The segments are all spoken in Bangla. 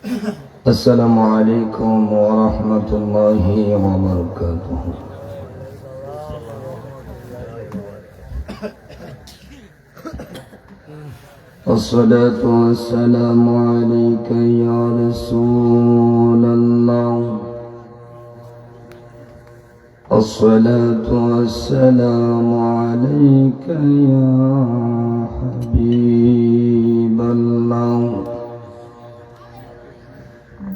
السلام عليكم ورحمة الله وبركاته. الصلاة والسلام عليك يا رسول الله. الصلاة والسلام عليك يا حبيب الله.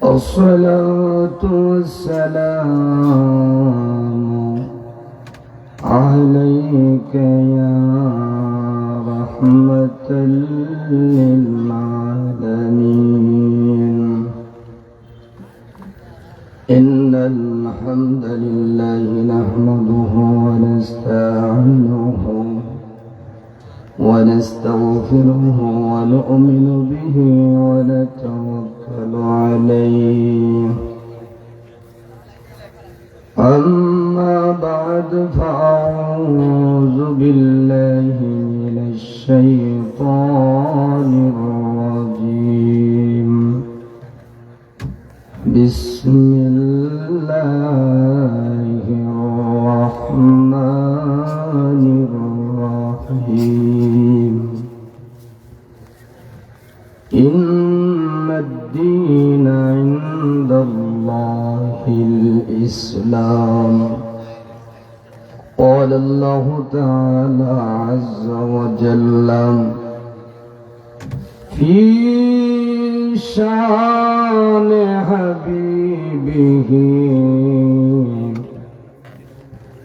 الصلاة والسلام عليك يا رحمة للعالمين. إن الحمد لله نحمده ونستعينه ونستغفره ونؤمن به ونتوكل عليه. أما بعد فأعوذ بالله من الشيطان الرجيم. بسم الله الرحمن الرحيم. إن الدين عند الله الإسلام. قال الله تعالى عز وجل في شان حبيبه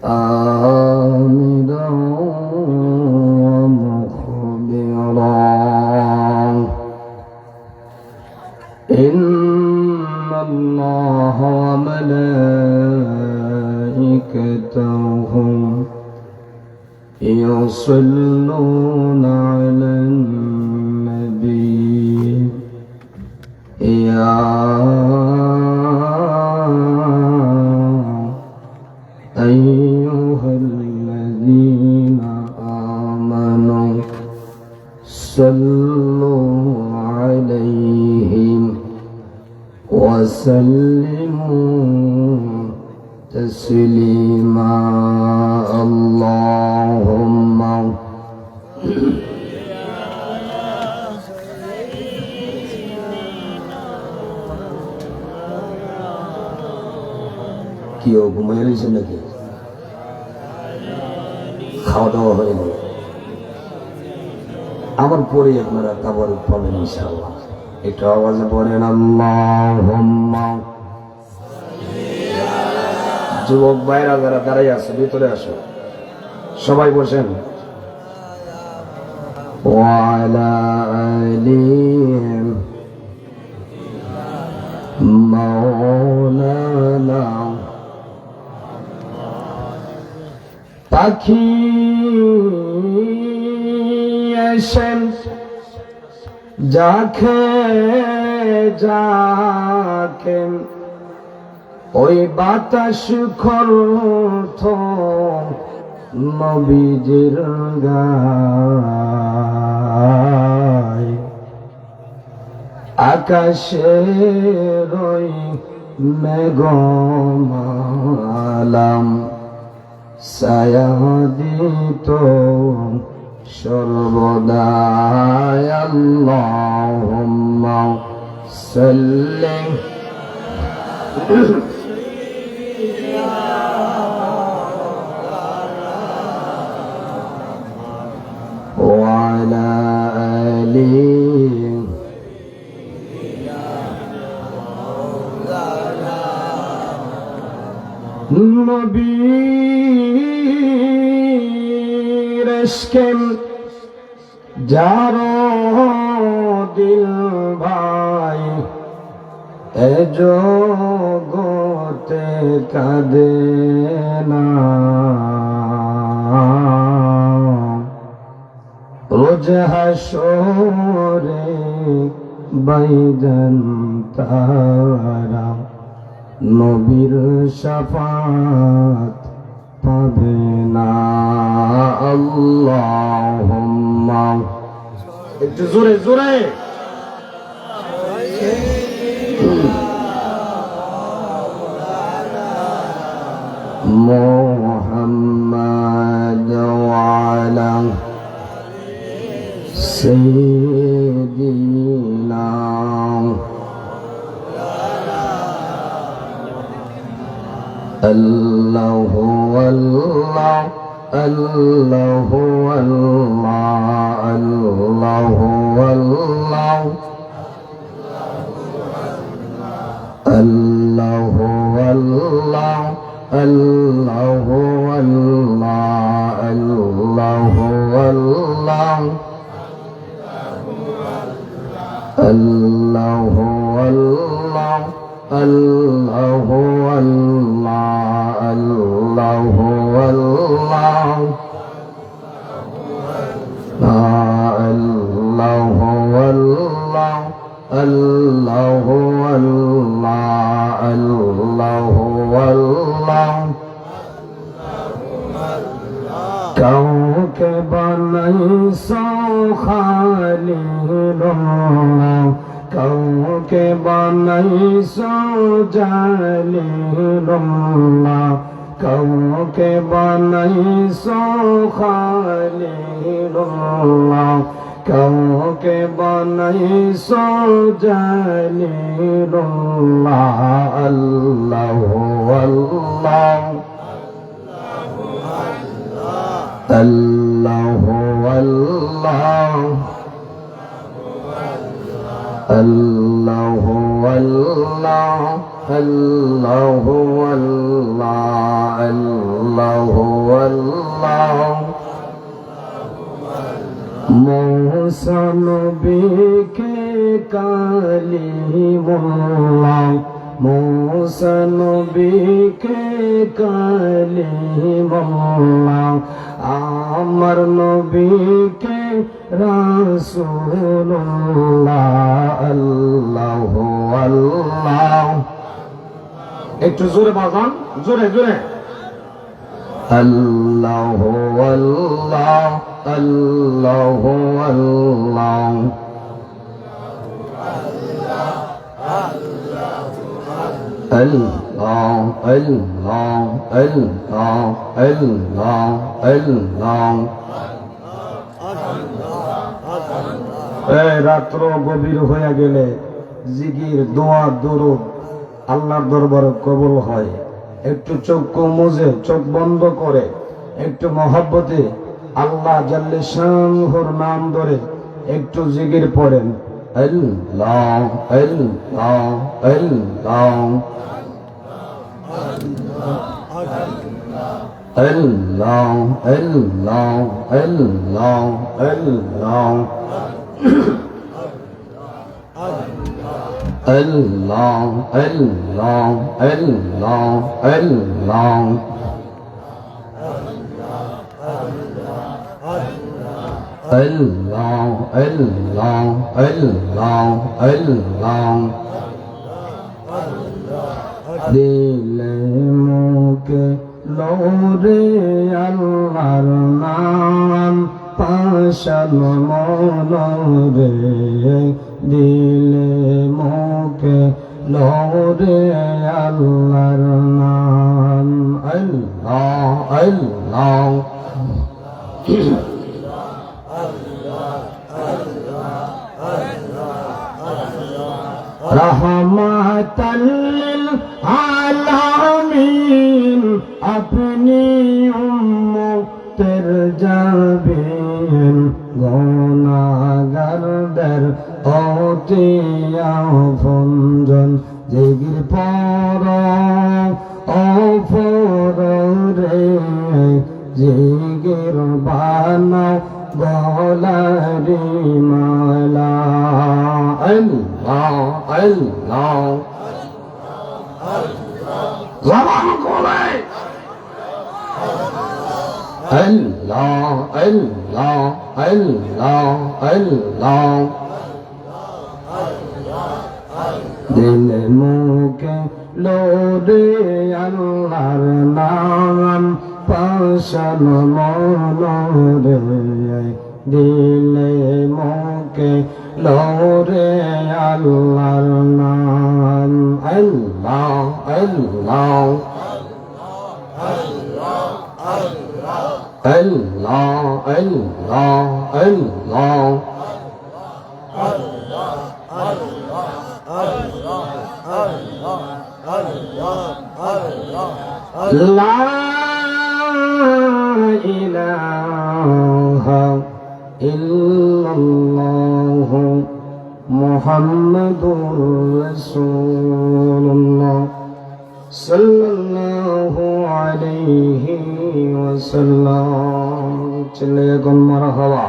آمرا ومخبرا. إن الله وملائكته يصلون على النبي يا أيها الذين آمنوا صلوا عليه وسلموا تسليما. اللهم কেউ ঘুমাই রয়েছে নাকি? খাওয়া দাওয়া হয়নি? আমার পরে আপনারা তাবার পাবেন ইনশাআল্লাহ। একটু আওয়াজে পড়েন আল্লাহুম্মা। যুবক ভাইরা যারা দাঁড়াই আছে ভিতরে আসো, সবাই বসেন। ওয়া আলা আলি মাওলানা। পাখি এসেন যাকে যাকে ওই বাতাস খরত নবীজির গায়। আকাশের ওই মেঘমালাম ছায়া দিত সর্বদাই। আল্লাহুম্মা সাল্লি ওয়া আলা আলি নবীর ইশকে যার দিল ভাই এ জগতে কাঁদে না। রোজ হাসরে বাইজান তারা নবীর শাফাত পাবে না। আল্লাহুম্মা একটু জোরে জোরে محمد وعلى سيدنا الله والله الله والله الله والله الله والله الله والله الله والله الله والله الله والله الله والله الله والله الله والله الله والله কাউকে বানাইছো খালিলুল্লাহ কাউকে বানাইছো জালিলুল্লাহ কাউকে বানাইছো খালিলুল্লাহ কাউকে বানাইছো জালিলুল্লাহ আল্লাহু আল্লাহ আল্লাহু আল্লাহ আল্লাহু আল্লাহ আল্লাহু আল্লাহ আল্লাহু আল্লাহ মূসা নবীকে কালিমুল্লাহ মূসা নবীকে কালিমুল্লাহ আমার নবীকে রাসূলুল্লাহ আল্লাহু আল্লাহ একটু জোরে বাজান জোরে জোরে আল্লাহু আল্লাহ আল্লাহু আল্লাহ Allah, Allah, Allah, Allah, Allah. এই রাত্র গভীর হয়ে গেলে জিকির দোয়া দরুদ আল্লাহর দরবারে কবুল হয়। একটু চোখ মুজে চোখ বন্ধ করে একটু মহব্বতে আল্লাহ জাল্লে শানহুর নাম ধরে একটু জিকির পড়েন। আল্লাহ আল্লাহ আল্লাহ Allah, Allah, Allah, Allah, Allah, Allah, Allah, Allah. Allah, Allah, Allah, Allah. দিলে মুখে লৌরে আল্লাহর নাম পাশান মনরে দিলে মুখে লৌরে আল্লাহর নাম আল্লাহ আল্লাহ रहमतल लिल आलामीन अपनी उम्मतेर जाबीन गुनाहगारদের অতি আপনজন জিগির পর অপরে জিগির বানাও গলারি মালা আল্লাহ আল্লাহ জবান করে আল্লাহ আল্লাহ আল্লাহ আল্লাহ দিল মুখে লোরে আল্লাহর নাম পাশান মনরে দিলে মুখে লোরে আল্লাহর নাম আল্লাহ আল্লাহ আল্লাহ আল্লাহ আল্লাহ লা ইলাহা ইল্লাল্লাহ মুহাম্মাদুর রাসূলুল্লাহ সাল্লাল্লাহু আলাইহি ওয়াসাল্লাম। চলে এখন মারহাবা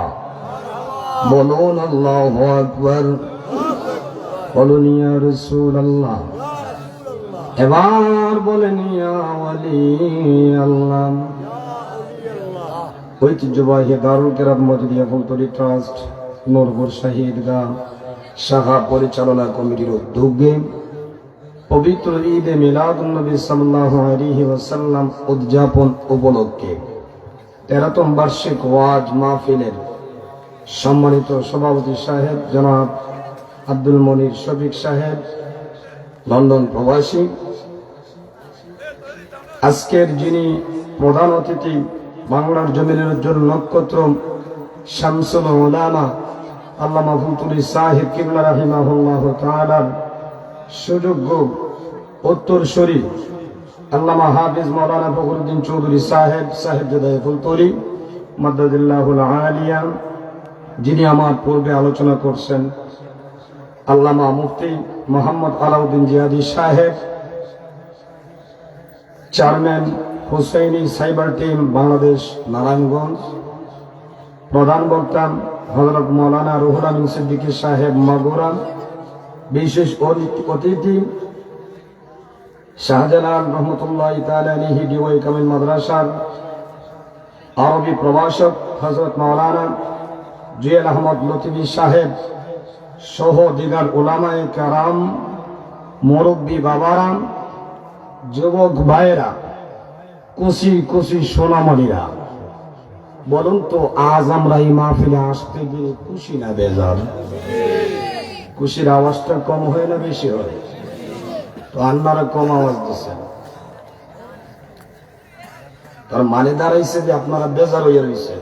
বলুন আল্লাহু আকবার, বলুন ইয়া রাসূলুল্লাহ, এবার বলেন ইয়া ওয়ালি আল্লাহ। ঐতিহ্যবাহী দারুল কেরাত মজলিয়া ফুলতলি ট্রাস্ট নূরপুর শাহীদগাহ শাখা পরিচালনা কমিটির উদ্যোগে পবিত্র ঈদে মিলাদুন নবী সাল্লাল্লাহু আলাইহি ওয়াসাল্লাম উদযাপন উপলক্ষে 13তম বার্ষিক ওয়াজ মাহফিলের সম্মানিত সভাপতি সাহেব জনাব আব্দুল মনির শফিক সাহেব, লন্ডন প্রবাসী, আজকের যিনি প্রধান অতিথি বাংলার জমিনের উজ্জ্বল নক্ষত্র শামসুল উলামা আল্লামা ফুলতুলি সাহেব কিবলা রাহিমাহুল্লাহ তাআলার সুযোগ্য উত্তরসূরি আল্লামা হাফিজ মাওলানা ফখরুদ্দিন চৌধুরী সাহেবজাদা ফুলতলি মাদ্দাদিল্লাহুল আলিয়া, যিনি আমার পূর্বে আলোচনা করছেন আল্লামা মুফতি মোহাম্মদ আলাউদ্দিন জিহাদি সাহেব, chairman Husaini cyber team Bangladesh Narayanganj, প্রধান বক্তা হযরত মাওলানা রুহুল আমিন সিদ্দিকী সাহেব মাগুরা, বিশেষ অতিথি শাহজালাল রহমতুল্লাহি তাআলা আলাইহি ডিওয়াই কামিল মাদ্রাসার আরবি প্রভাষক হযরত মাওলানা জুয়েল আহমদ লতিফি সাহেব সহ দিগার উলামায়ে কেরাম, মুরব্বী বাবারা, যুবক ভাইয়েরা, কুশি কুশি সোনামণিরা, বলুন তো আজ আমরা এই মাহফিলে আসতে গিয়ে খুশি না বেজার? খুশির আওয়াজটা কম হয় না বেশি হয়? তো আন্নারা কম আওয়াজ দিচ্ছেন, তার মানে দাঁড়াইছে যে আপনারা বেজার হইয়া রয়েছেন,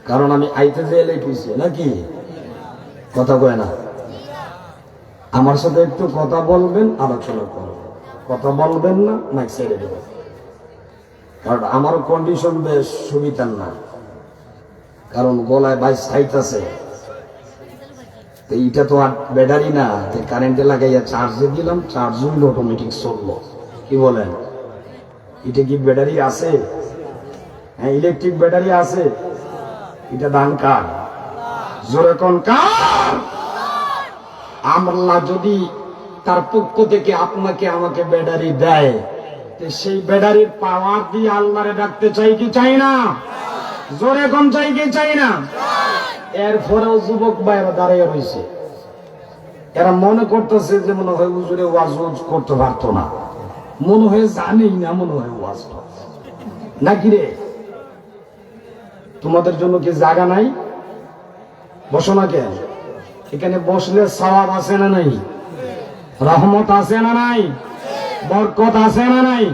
কারণ আমি আইতে যেয়ে কইছি নাকি? কথা কয় না? আমার সাথে একটু কথা বলবেন, আলোচনা করবেন, কথা বলবেন না মাইক ছেড়ে দেবেন, কারণ আমার কন্ডিশন বেশ সুবিধার না, কারণ গলায় বাইস খাইতেছে। এইটা তো আর ব্যাটারি না, কারেন্টে লাগাইয়া চার্জে দিলাম, চার্জ হইল অটোমেটিক চললো। কি বলেন? এটা কি ব্যাটারি আছে? হ্যাঁ, ইলেকট্রিক ব্যাটারি আছে। এটা দান কার? জোরে কোন কার? আল্লাহ যদি তার পক্ষ থেকে আপনাকে আমাকে ব্যাটারি দেয়, সেই ব্যাটারির পাওয়ার দিয়ে আল্লাহরে ডাকতে চাই কি চাই না? জোরে কোন চাই কি চাই না? এরপরেও যুবক ভাইরা দাঁড়িয়ে রয়েছে, এরা মনে করতেছে যে মনে হয় হুজুরে ওয়াজ করতে পারতো না, মনে হয় জানেই না, মনে হয় ওয়াজ নাকি রে? তোমাদের জন্য কি জায়গা নাই? বসো না কেন? এখানে বসলে সওয়াব আছে না নাই? রহমত আছে না নাই? বরকত আছে না নাই?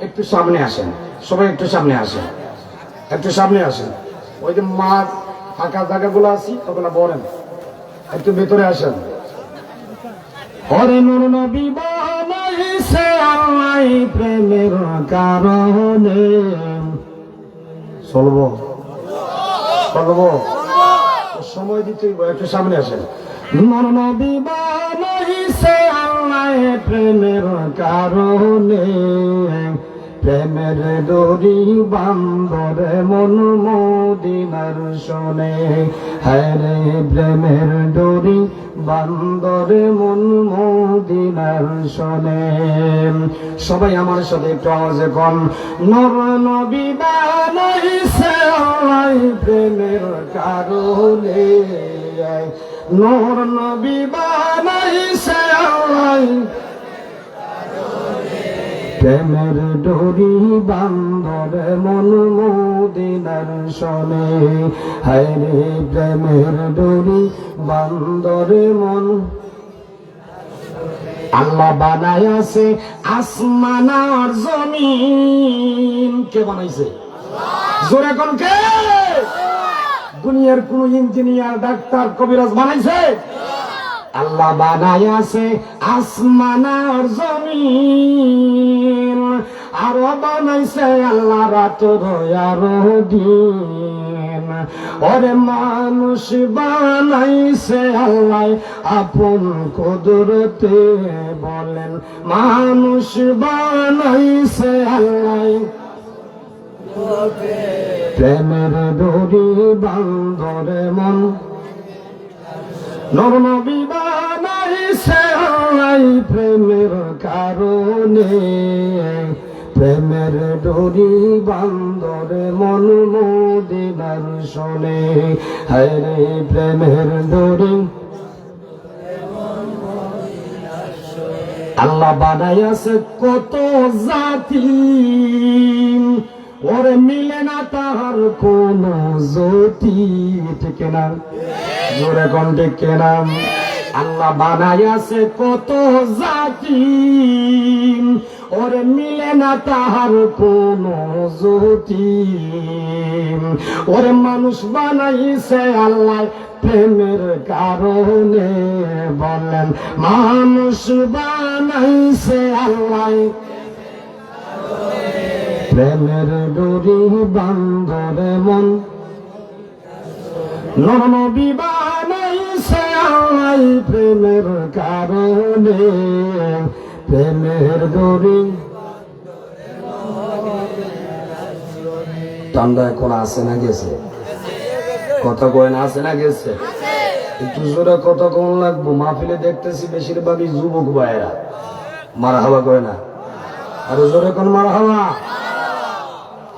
একটু সামনে আসেন, সবাই একটু সামনে আসেন, একটু সামনে আসেন। ওই যে মাঠ ফাঁকা জায়গাগুলো আছে ওগুলো বলেন, একটু ভেতরে আসেন। হরিনুর নবী বানাইছে আল্লাহ প্রেমের কারণে। চলবো চলবো, সময় দিতে একটু সামনে আসেন। নূর নবী বানাইছে আল্লাহ প্রেমের কারণে, প্রেমের ডোরি বান্দরে মন মদিনার শোনে। হ্যাঁ রে প্রেমের ডোরি বান্দরে মন মদিনার শোনে। সবাই আমার সাথে একটু আওয়াজে কন, নূর নবী বানাইছে আল্লাহ প্রেমের কারণে, নূর নবী বানাইছে আল্লাহ প্রেমের ডোরি বান্দরে মন মদিনার শোনে। হায় রে প্রেমের ডোরি বান্দরে মন। আল্লাহ বানায় আছে আসমান আর জমিন। কে বানাইছে? জোরে কোন কে? দুনিয়ার কোন ইঞ্জিনিয়ার, ডাক্তার, কবিরাজ বানাইছে? আল্লাহ বানাইছে আসমান আর জমিন, আরো বানাইছে আল্লাহ রাত আর দিন। ওরে মানুষ বানাইছে আল্লাহ আপন কুদরতে, বলেন মানুষ বানাইছে আল্লাহ প্রেমের ডোরি বান্ধরে মন। নর নবী বানাইছে আল্লাহ প্রেমের কারণে, প্রেমের ডোরি বান্ধরে মন মদিনার শোনে। হায় রে প্রেমের ডোরি আল্লাহ বানাইছে কত জাতি, ওরে মিলে না তাহার কোন জ্যোতি। ঠিক না? জোরে কোন ঠিক না? আল্লাহ বানাইছে কত জাতি, ওরে মিলে না তাহার কোন জ্যোতি। ওরে মানুষ বানাইছে আল্লাহ প্রেমের কারণে, বলেন মানুষ বানাইছে আল্লাহ প্রেমের ডোরি বান্ধরে মন। নর নবী বানাইছে আল্লাহ প্রেমের কারণে, প্রেমের ডোরি। ঠান্ডা এখন আছে না গেছে? কথা কয় না আছে না গেছে? একটু জোরে কথা কম লাগবো। মাহফিলে দেখতেছি বেশিরভাগই যুবক ভাইয়েরা মারা হাওয়া কয় না, আর জোরে কোন মারা হাওয়া।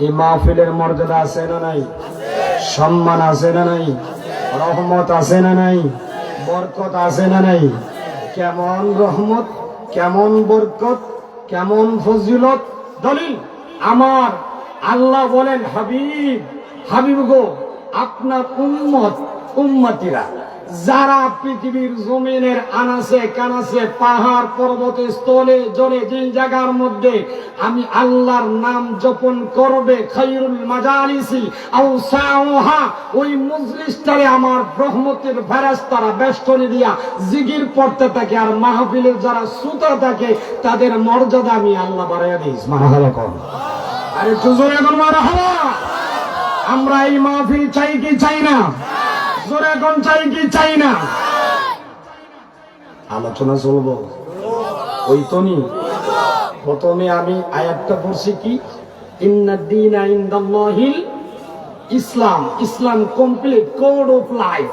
এই মাহফিলের মর্যাদা আছে না নাই? সম্মান আছে না নাই? রহমত আছে না নাই? বরকত আছে না নাই? কেমন রহমত, কেমন বরকত, কেমন ফজিলত। দলিল আমার আল্লাহ বলেন, হাবিব হাবিব গো, আপনার উম্মত উম্মতিরা যারা পৃথিবীর জমিনের আনাসে কানাসে পাহাড় পর্বত স্থলে জলে যে জায়গার মধ্যে আমি আল্লাহর নাম জপন করবে, খায়রুল মাজালিসি আওসাউহা, ওই মজলিসটারে আমার রহমতের ফেরেশতারা বেষ্টনী দিয়া জিকির পড়তে থাকে, আর মাহফিলের যারা শ্রোতা থাকে তাদের মর্যাদা আমি আল্লাহ বাড়াইয়া দিই। মারহাবা কোন? আরে একটু জোরে কোন মারহাবা। আমরা এই মাহফিল চাই কি চাই না? জোরে কোন চাই কি চাই না? আলোচনা চলবো ওই তনি। প্রথমে আমি আয়াতটা পড়ছি কি, ইন্নাদ-দীনা ইনদাল্লাহিল ইসলাম। ইসলাম কমপ্লিট কোড অফ লাইফ।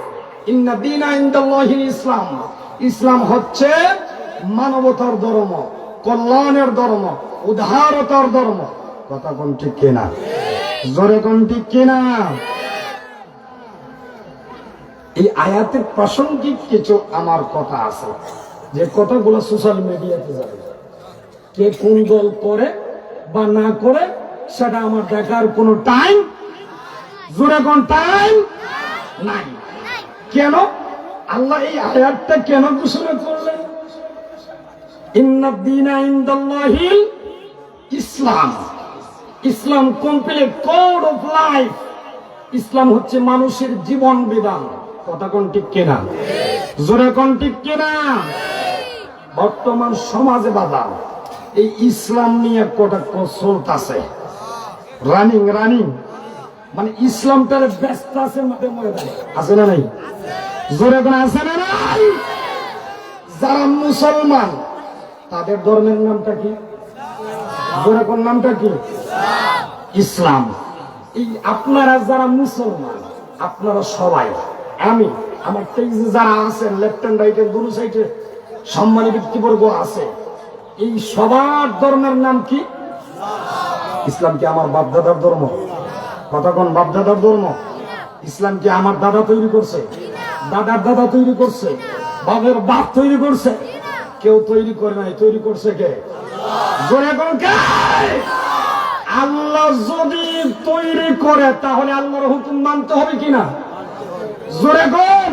ইন্নাদ-দীনা ইনদাল্লাহিল ইসলাম। ইসলাম হচ্ছে মানবতার ধর্ম, কল্যাণের ধর্ম, উদারতার ধর্ম। কথা কোন ঠিক কিনা? জোরে কোন ঠিক কিনা? এই আয়াতের প্রাসঙ্গিক কিছু আমার কথা আছে, যে কথাগুলো সোশ্যাল মিডিয়াতে যাবে। কে কোন দল করে বা না করে সেটা আমার দেখার কোনো টাইম, জোরে কোন টাইম নাই। কেন আল্লাহ এই আয়াতটা কেন ঘোষণা করলেন? ইন্নাদ-দীনা ইনদাল্লাহিল ইসলাম। ইসলাম কমপ্লিট কোড অফ লাইফ। ইসলাম হচ্ছে মানুষের জীবন বিধান। কথা কোন ঠিক কিনা? জোরে কোন ঠিক কিনা? বর্তমান সমাজে বাধা এই ইসলাম নিয়ে কটাক্ষ চলতেছে, রানিং মানে ইসলামটারে ব্যস্ত আছে মাঠে ময়দানে, আছে না নাই? জোরে কোন আছে না নাই? যারা মুসলমান তাদের ধর্মের নামটা কি? জোরে কোন নামটা কি? ইসলাম। এই আপনারা যারা মুসলমান, আপনারা সবাই, আমি আমার তেইজে যারা আছেন লেফট হ্যান্ড রাইটের দুরু সাইডে সম্মানী ব্যক্তিবর্গ আছে, এই সবার ধর্মের নাম কি? ইসলাম কি আমার বাপ দাদার ধর্ম? কথা কোন বাপ দাদার ধর্ম? ইসলাম কি আমার দাদা তৈরি করছে, দাদার দাদা তৈরি করছে, বাপের বাপ তৈরি করছে? কেউ তৈরি করে নাই। তৈরি করছে কে? জোরে কোন কে? আল্লাহ যদি তৈরি করে তাহলে আল্লাহর হুকুম মানতে হবে কিনা? জোরে কোন?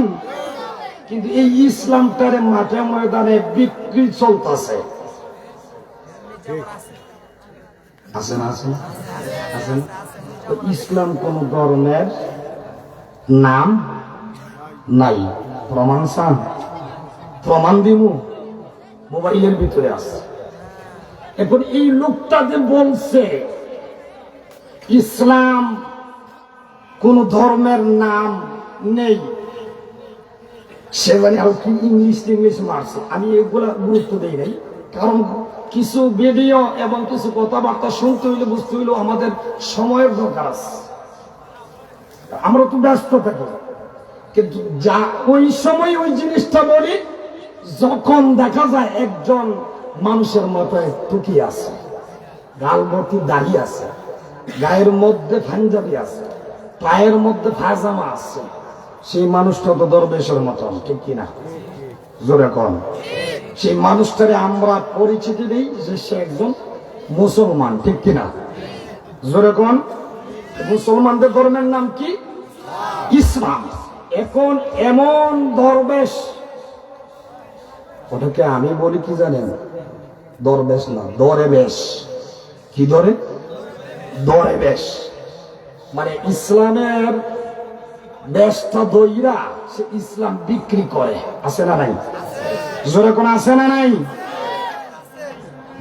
কিন্তু এই ইসলামটারে মাঠে ময়দানে বিক্রি চলতেছে। আছে না? আছে না? আছে না? ইসলাম কোন ধর্মের নাম নাই। প্রমাণ চান? প্রমাণ দিব, মোবাইলের ভিতরে আছে। এখন এই লোকটা যে বলছে ইসলাম কোন ধর্মের নাম নেই, সে মানে আর কি ইংলিশ মারছে। আমি এগুলা গুরুত্ব দিই নাই, কারণ কিছু ভিডিও এবং কিছু কথাবার্তা শুনতে হইলে বুঝতে হইলে আমাদের সময়ের দরকার আছে। আমরা তো ব্যস্ত থাকি, কিন্তু যা ওই সময় ওই জিনিসটা বলি যখন দেখা যায় একজন মানুষের মাথায় টুকি আছে, গাল ভর্তি দাড়ি আছে, গায়ের মধ্যে পাঞ্জাবি আছে, পায়ের মধ্যে পায়জামা আছে, সেই মানুষটা তো দরবেশের মতন, ঠিক কিনা? জোরে কন। সেই মানুষটারে আমরা পরিচিতি দিই যে সে একজন মুসলমান, ঠিক কিনা? জোরে কন। মুসলমানদের ধর্মের নাম কি? ইসলাম। এখন এমন দরবেশ, ওটাকে আমি বলি কি জানেন? দরবেশ না, দরেবেশ। কি ধরে? দরেবেশ। মানে ইসলামের বেশটা দইরা সে ইসলাম বিক্রি করে। আছে না নাই? জোরে কোন আছে না নাই?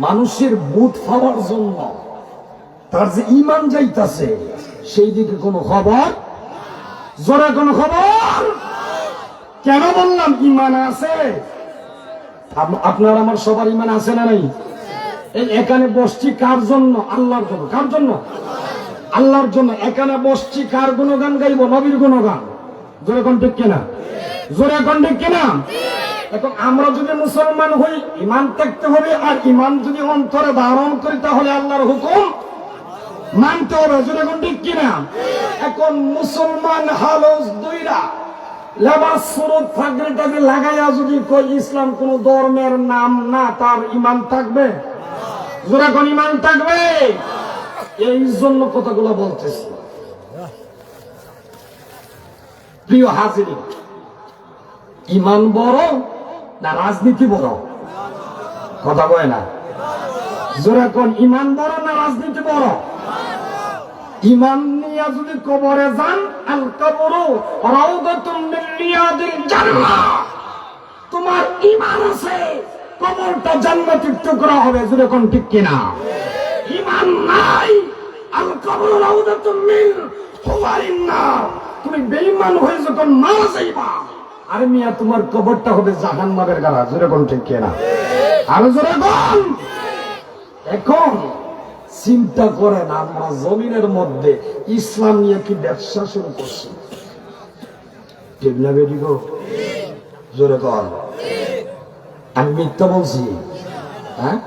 মানুষের বুথ পাওয়ার জন্য তার যে ইমান যাইতাছে সেই দিকে কোনো খবর, জোরে কোনো খবর। কেন বললাম ইমান আছে? আপনার আমার সবার ইমান আছে না নাই? এই এখানে বসছি কার জন্য? আল্লাহর জন্য। কার জন্য? আল্লাহর জন্য। এখানে বসছি কার গুণগান গাইব? নবীর গুণগান। জোরে কোন ঠিক কিনা? জোরে কোন ঠিক কিনা? এখন আমরা যদি মুসলমান হই, ইমান থাকতে হবে, আর ইমান যদি অন্তরে ধারণ করি তাহলে আল্লাহর হুকুম মানতে হবে। জোরে কোন ঠিক কিনা? এখন মুসলমান হালস দুইরা লেবাস সুরত ফাগরিটাকে লাগাইয়া যদি কই ইসলাম কোন ধর্মের নাম না, তার ইমান থাকবে? জোরে কোন ইমান থাকবে? এই জন্য কথাগুলো বলতেছি। প্রিয় হাজিরিন, ইমান বড় না রাজনীতি বড়? কথা বলে না। জোরে কোন ইমান বড় না রাজনীতি বড়? ইমান নিয়ে যদি কবরে যান, আল কবরু রাউদাতুন মিন রিয়াদিল জান্নাহ, তোমার ইমান আছে, কবরটা জান্নাতের টুকরা হবে। জোরে কোন ঠিক কিনা? ইমান নাই, আল কবরু রাউদাতুন মিন হুয়ারিন নার, তুমি বেঈমান হয়ে যখন মারা যাইবা, আরে মিয়া তোমার কবরটা হবে জাহান্নামের গাড়া। জোরে কোন ঠিক কিনা? আর জোরে কোন। এখন চিন্তা করেন, আমরা জমিনের মধ্যে ইসলাম নিয়ে কি ব্যবসা শুরু করছি? ঠিক না বেটি গো? জোরে কর। আমি মিথ্যা বলছি? হ্যাঁ,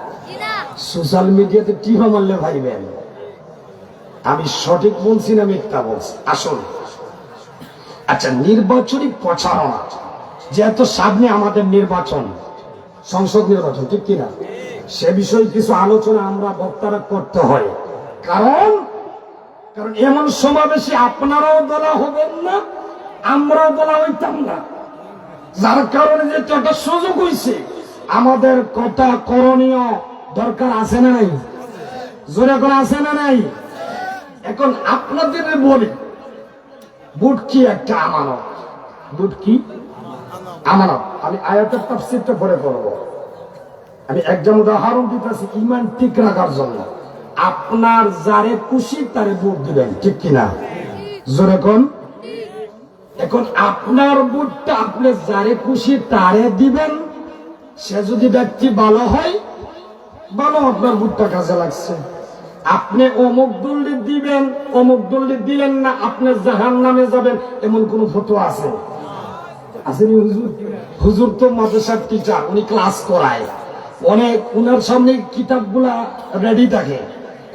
সোশ্যাল মিডিয়াতে টিহা মারলে ভাইবেন আমি সঠিক বলছি না মিথ্যা বলছি। আসল আচ্ছা, নির্বাচনী প্রচারণা, যেহেতু সামনে আমাদের নির্বাচন, সংসদ নির্বাচন, ঠিক কিনা? সে বিষয়ে কিছু আলোচনা আমরা বক্তারা করতে হয়। কারণ এমন সমাবেশে আপনারাও বলা হবেন না, আমরাও বলা হইতাম না, যার কারণে যে একটা সুযোগ হয়েছে, আমাদের কথা করণীয় দরকার আছে না নাই? জোরে করে আছে না নাই? এখন আপনাদের বলি, ভোট কি একটা আমানত। ভোট কি আমানত। আমি আয়াতের তাফসীরটা পরে করব। আমি একজন উদাহরণ দিতেছি ইমান ঠিক রাখার জন্য। আপনার যারে খুশি তারে ভোট দিবেন, ঠিক কিনা? জোরে কোন। এখন আপনার ভোটটা আপনি যারে খুশি তারে দিবেন। সে যদি ব্যক্তি ভালো হয়, ভালো, আপনার ভোটটা কাজে লাগছে। আপনি অমুক দলকে দিবেন, অমুক দলকে দিলেন না, আপনি জাহান্নামে যাবেন, এমন কোন ফতোয়া আছে? আসেনি হুজুর? হুজুর তো মাদ্রাসার টিচার, উনি ক্লাস করায়, অনেক উনার সামনে কিতাবগুলা রেডি থাকে।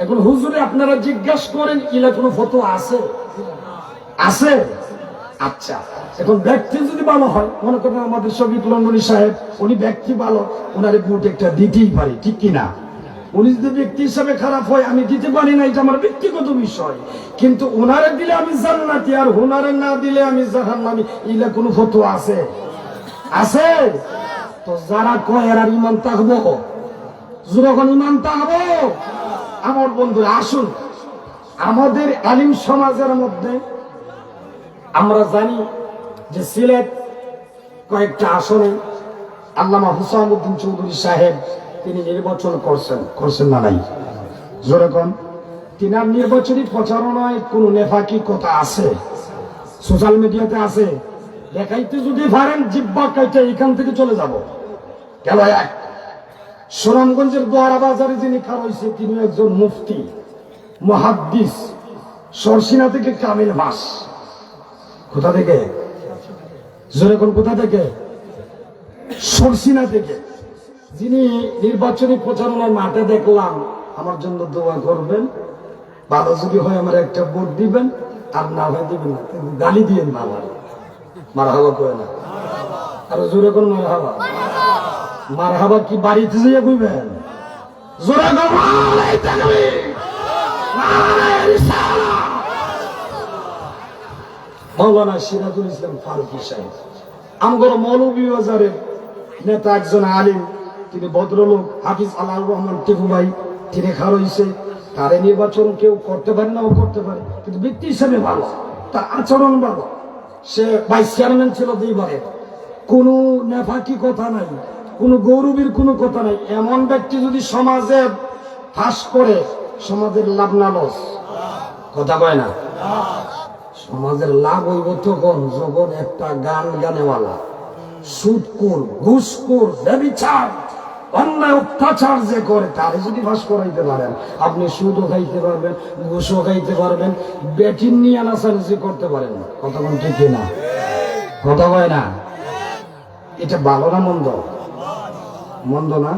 এখন হুজুরে আপনারা জিজ্ঞাসা করেন, ইলা কোনো ফতোয়া আছে? আছে? আচ্ছা, এখন ব্যক্তি যদি ভালো হয়, মনে করেন আমাদের শফিক লন্ডনী সাহেব, উনি ব্যক্তি ভালো, ওনারে ভোট একটা দিতেই পারি, ঠিক কিনা? উনি যদি ব্যক্তি হিসাবে খারাপ হয়, আমি দিতে পারি না, এটা আমার ব্যক্তিগত বিষয়। কিন্তু ওনারে দিলে আমি জান্নাতি, আর ওনারে না দিলে আমি জাহান্নামী, ইলা কোনো ফতোয়া আছে? আছে? তো যারা কয় এর ইমান থাকবো, যখন ইমান থাকবো, আমার বন্ধুরা আসুন আমাদের আলিম সমাজের মধ্যে আমরা জানি যে সিলেট কয়েকটা আসনে আল্লামা হুসাইনুদ্দিন চৌধুরী সাহেব তিনি নির্বাচন করছেন না নাই? যেরকম তিনার নির্বাচনী প্রচারণায় কোন নেফাকি কথা আছে? সোশ্যাল মিডিয়াতে আছে? দেখাইতে যদি পারেন জিব্বা কাইটা এখান থেকে চলে যাব। গেল এক। সুনামগঞ্জের দোয়ারা বাজারে যিনি খার হয়েছে তিনি একজন মুফতি, মুহাদ্দিস, সরসিনা থেকে কামিল মাস। কোথা থেকে? যেরকম কোথা থেকে? সরসিনা থেকে। যিনি নির্বাচনী প্রচারণার মাঠে দেখলাম, আমার জন্য দোয়া করবেন, ভালো যদি হয় আমার একটা ভোট দিবেন, আর না হয় দিবেন না, গালি দিয়েন না। আমার মারহাবা কয় না, আর জোরে কোন মারহাবা? মারহাবা কি বাড়িতে যেয়ে কইবেন? জোরে মাওলানা সিরাজুল ইসলাম ফারুকী সাহেব আমগর মৌলভীবাজারের নেতা, একজন আলিম, তিনি ভদ্রলোক, হাফিজ আল্লাহ রহমান টিপু ভাই, তিনি খার হইছে। তারে নির্বাচন কেউ করতে পারে না, ও করতে পারে, কিন্তু ব্যক্তি হিসেবে ভালো, তার আচরণ ভালো। সে ভাইস চেয়ারম্যান ছিল দুইবারে, কোনো নেফাকি কথা নাই, কোনো গৌরবের কোনো কথা নাই। এমন ব্যক্তি যদি সমাজে ফাঁস করে, সমাজের লাভ না লস? কথা কয় না? সমাজের লাভ হইব তখন যখন একটা গান গানেওয়ালা, সুদখোর, ঘুষখোর, ব্যভিচার, অন্যায় অত্যাচার যে করে, তারে যদি ফাঁস করাইতে পারেন, আপনি সুদও খাইতে পারবেন, ঘুষও খাইতে পারবেন, বেটিন নিয়ে নাচানাচি করতে পারেন। কথা কোন ঠিক না? কথা কয় না? এটা ভালো না মন্দ? মন্দ না।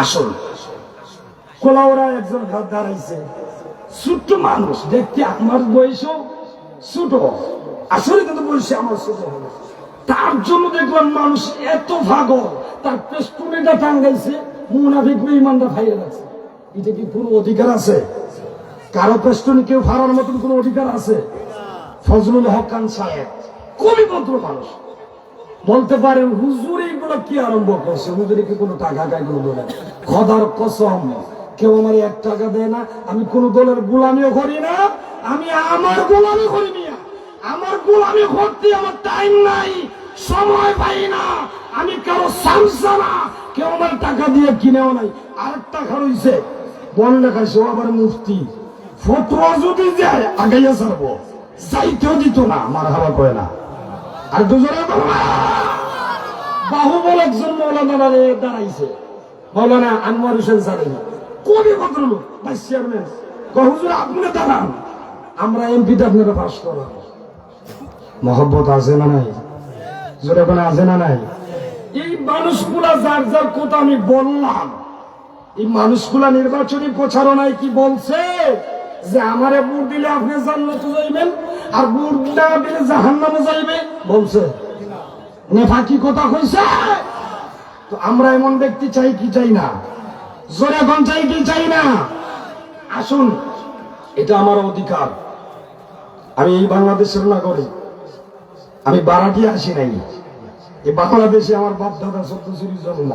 আসল কোলাওরা একজন ঘাট দাঁড়াইছে, ছোট্ট মানুষ দেখতে, আমার বয়সও ছোট, আসলে কিন্তু বয়সে আমার ছোট হবে। তার জন্য দেখলাম মানুষ এত ভাগল, তার পেস্টুনিটা টাঙ্গাইছে, মুনাফিক বেঈমানরা ফাইরে রাখছে। এটা কি কোনো অধিকার আছে? কারো পেস্টুনি কেউ ফাড়ার মতন কোনো অধিকার আছে? ফজলুল হক খান সাহেব খুবই ভদ্র মানুষ, বলতে পারেন হুজুর এইগুলো কি আরম্ভ করছে? হুজুরে কি কোনো টাকা খায় কোনো দলের? খোদার কসম, কেউ আমার 1 টাকা দেয় না, আমি কোন দলের গোলামিও করি না, আমি আমার গোলামি করি না। আমার গোলামি করতে আমার টাইম নাই, সময় পাই না, আমি কারো সামসা না, কেউ আমার টাকা দিয়ে কিনেও নাই। আরেকটা খারইছে বন লেখাইছে, ও আবার মুফতি, ফতোয়া যদি যায় আগাইয়া ছাড়বো, যাইতেও দিত না। আমার হাওয়া কয় না। আর দুজনে বাহুবল একজন মৌলানা দাঁড়াইছে, মৌলানা আনোয়ার হোসেন সালেহি, খুবই ভদ্রলোক, ভাইস চেয়ারম্যান। হুজুর আপনি দাঁড়ান, আমরা এমপিতে আপনারা পাস করা। মহব্বত আছে না নাই? জোরে কোনো আছে না নাই? এই মানুষগুলা যার যার কথা আমি বললাম, এই মানুষগুলা নির্বাচনী প্রচারণায় কি বলছে যে আমারে ভোট দিলে আপনি জান্নাতে যাইবেন, আর ভোট না দিলে জাহান্নামে যাইবে? বলছে? নেফাকি কথা কইছে? তো আমরা এমন ব্যক্তি চাই কি চাই না? জোরে এখন চাই কি চাই না? আসুন, এটা আমার অধিকার। আমি এই বাংলাদেশের নাগরিক, আমি বারাটি আসি নাই। এই বাংলাদেশে আমার বাপ দাদা 14 জন্ম,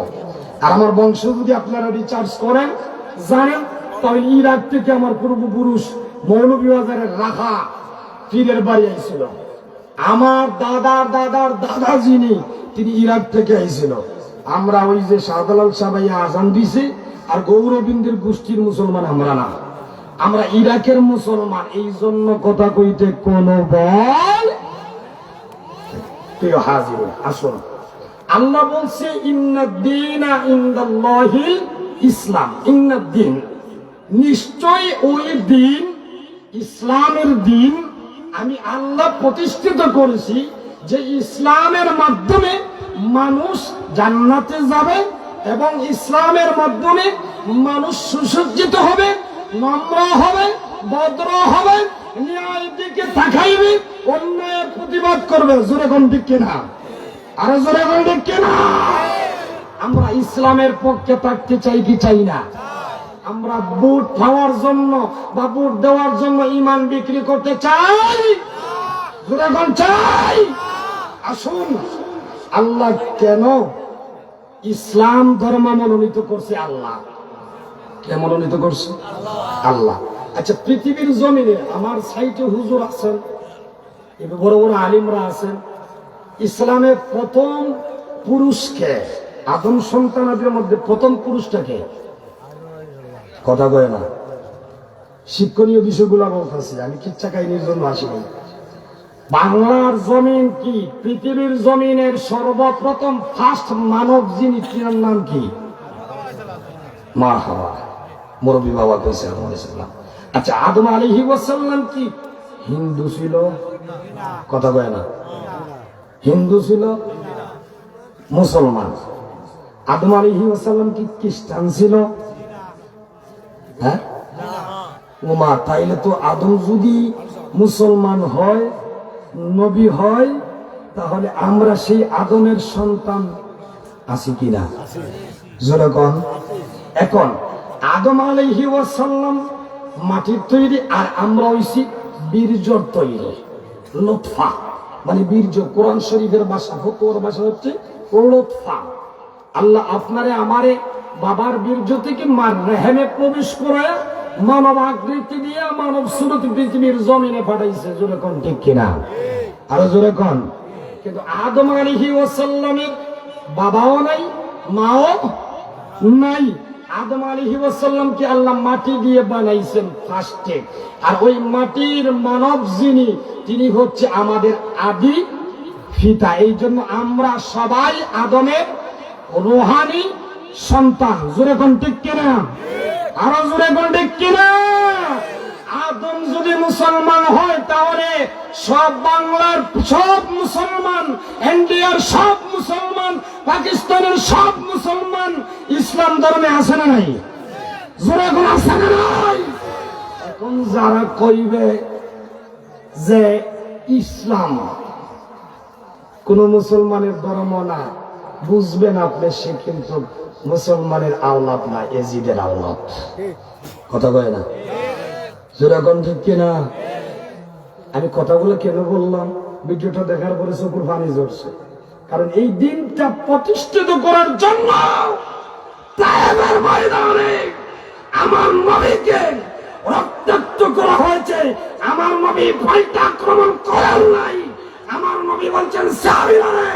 আর আমার বংশ যদি আপনারা রিচার্জ করেন জানেন, তাহলে ইরাক থেকে আমার পূর্বপুরুষ মৌলভীবাজারের রাখা পীরের বাড়ি আইছিল। আমার দাদার দাদার দাদা যিনি, তিনি ইরাক থেকে আইছিল। আমরা ওই যে শাহজালাল সাহেব আজান দিছে, আর গৌরবিন্দের গোষ্ঠীর মুসলমান আমরা না, আমরা ইরাকের মুসলমান। এই জন্য কথা কইতে কোন বল। প্রিয় হাজির, আসুন, আল্লাহ বলছে ইন্নাদ-দীনা ইনদাল্লাহিল ইসলাম। ইন্নাদ-দীন, নিশ্চয় ওই দিন, ইসলামের দিন আমি আল্লাহ প্রতিষ্ঠিত করেছি, যে ইসলামের মাধ্যমে মানুষ জান্নাতে যাবে, এবং ইসলামের মাধ্যমে মানুষ সুসজ্জিত হবে, নম্র হবে, ভদ্র হবে, ন্যায় দিকে তাকাইবে, অন্যায়ের প্রতিবাদ করবে। জোরে কোন ঠিক কিনা? আরো জোরে কোন ঠিক কিনা? আমরা ইসলামের পক্ষে থাকতে চাই কি চাই না? আমরা ভোট পাওয়ার জন্য বা ভোট দেওয়ার জন্য ইমান বিক্রি করতে চাই? জোরে কোন চাই? আসুন, আল্লাহ কেন ইসলাম ধর্ম মনোনীত করছে? আল্লাহ কে মনোনীত করছে? আল্লাহ। আচ্ছা, পৃথিবীর জমিনে আমার সাইটে হুজুর আছেন, বড় বড় আলিমরা আছেন। ইসলামের প্রথম পুরুষকে, আদম সন্তানদের মধ্যে প্রথম পুরুষটাকে, কথা কয় না, শিক্ষণীয় বিষয়গুলো বলতেছি, আমি কিচ্ছা কাহিনীর জন্য আসিনি। বাংলার জমিন কি, পৃথিবীর জমিনের সর্বপ্রথম ফার্স্ট মানব যিনি, তিনার নাম কি? মারহাবা, মুরব্বী বাবা কইছে আলাইহিসসালাম। আচ্ছা, আদম আলাইহিস সালাম কি হিন্দু ছিল? কথা কয় না, হিন্দু ছিল, মুসলমান। আদম আলাইহিস সালাম কি খ্রিস্টান ছিল? হ্যাঁ, ওমা, তাইলে তো আদম যদি মুসলমান হয়, নবী হয়, তাহলে আমরা সেই আদমের সন্তান আছি কিনা? যেরকম এখন আদম আলাইহিস সালাম মাটির তৈরি, আর আমরা হইছি বীর্যর তৈরি, লুৎফা মানে বীর্য। কোরআন শরীফের ভাষা, ফতোয়ার ভাষা হচ্ছে লুৎফা। আল্লাহ আপনারে আমারে বাবার বীর্য থেকে মার রেহেমে প্রবেশ করায় মানব আকৃতি দিয়ে মানব সুরত পৃথিবীর জমিনে পাঠাইছে। জোরে কোন ঠিক কিনা? আরো জোরে কোন। কিন্তু আদম আলাইহিস সালামের বাবাও নাই, মাও নাই। আদম আলাইহিস সালামকে আল্লাহ মাটি দিয়ে বানাইছেন ফার্স্টে, আর ওই মাটির মানব যিনি, তিনি হচ্ছে আমাদের আদি পিতা। এই জন্য আমরা সবাই আদমের রূহানি সন্তান। জোরে কোন ঠিক কিনা? আরো জোরে কোন ঠিক কিনা? আদম যদি মুসলমান হয়, তাহলে সব বাংলার সব মুসলমান, ইন্ডিয়ার সব মুসলমান, পাকিস্তানের সব মুসলমান ইসলাম ধর্মে আছে না নাই? জোরে কোন আছে না নাই? এখন যারা কইবে যে ইসলাম কোন মুসলমানের ধর্ম না, বুঝবেন আপনি সে কিন্তু মুসলমানের আওলাদ না, এজিদের আওলাদ। কথা কয় না? যেরকম ঠিক কিনা? আমি কথাগুলো কেন বললাম, ভিডিওটা দেখার পরে চোখের পানি ঝরছে। কারণ এই দিনটা প্রতিষ্ঠিত করার জন্য তায়েফের ময়দানে আমার নবীকে রক্তাক্ত করা হয়েছে। আমার নবী পাল্টা আক্রমণ করেন নাই। আমার নবী বলছেন, সাহাবীরা রে,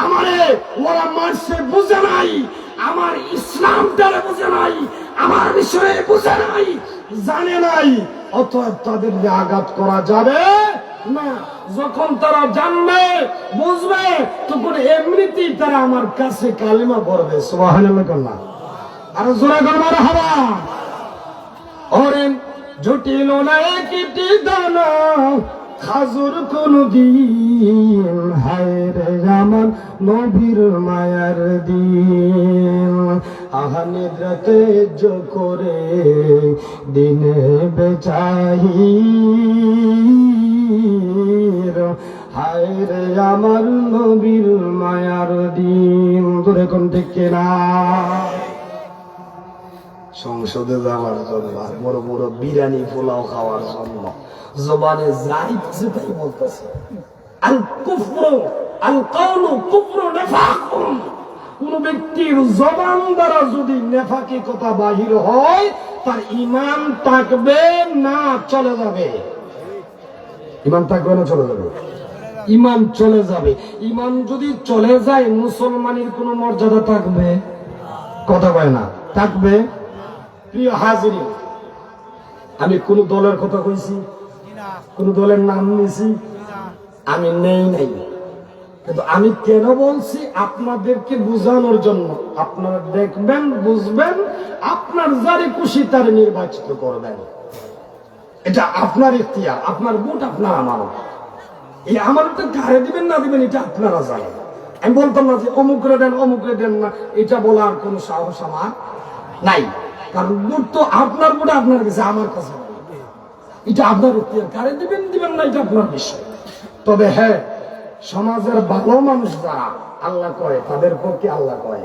আমারে ওরা মারছে বুঝে নাই, আমার ইসলামটারে বুঝে নাই, আমার বিষয়ে বুঝে নাই, জানে নাই, অতএব তাদের আঘাত করা যাবে না। যখন তারা জানবে, বুঝবে, তখন এমনিতেই তারা আমার কাছে কালিমা পড়বে। সুবহানাল্লাহ। আর জোরে করে মারহাবা। ওরে জটিল না একটি দানা, খাজুর কোন দিন, হায় রে আমার নবীর মায়ার দিন। আহা নিদ্রাতে করে দিনে বেচাই, হায় রে আমার নবীর মায়ার দিন। তোরে কোন থেকে না সংসদে যাওয়ার জন্য, বড় বড় বিরিয়ানি পোলাও খাওয়ার জন্য জবানে যা ইচ্ছে তাই বলতেছে। আল কুফরু আল কাউলু কুফরু নিফাকুন। কোন ব্যক্তির জবান দ্বারা যদি নেফাকি কথা বাহির হয়, তার ঈমান থাকবে না, চলে যাবে। ঈমান থাকবে না, চলে যাবে। ঈমান চলে যাবে। ঈমান যদি চলে যায়, মুসলমানের কোন মর্যাদা থাকবে? কথা কয় না, থাকবে। প্রিয় হাজিরিন, আমি কোন দলের কথা কইছি? কোন দলের নাম নিয়েছি? আমি নেই নাই। কিন্তু আমি কেন বলছি? আপনাদেরকে বোঝানোর জন্য। আপনারা দেখবেন, বুঝবেন, আপনার যারে খুশি তারে নির্বাচিত করবেন। এটা আপনার ইখতিয়ার, আপনার ভোট, আপনার আমানত। এই আমানতটা কারে দিবেন না দিবেন এটা আপনারা জানেন। আমি বলতাম না যে অমুকরে দেন, অমুকরে দেন না, এটা বলার কোন সাহস আমার নাই। কারণ ভোট তো আপনার ভোট আপনার কাছে, আমার কাছে। এটা আপনার ইখতিয়ার, কারে দিবেন দিবেন না এটা আপনার বিষয়। তবে হ্যাঁ, সমাজের ভালো মানুষ যারা আল্লাহ কয়, তাদের পক্ষে আল্লাহ কয়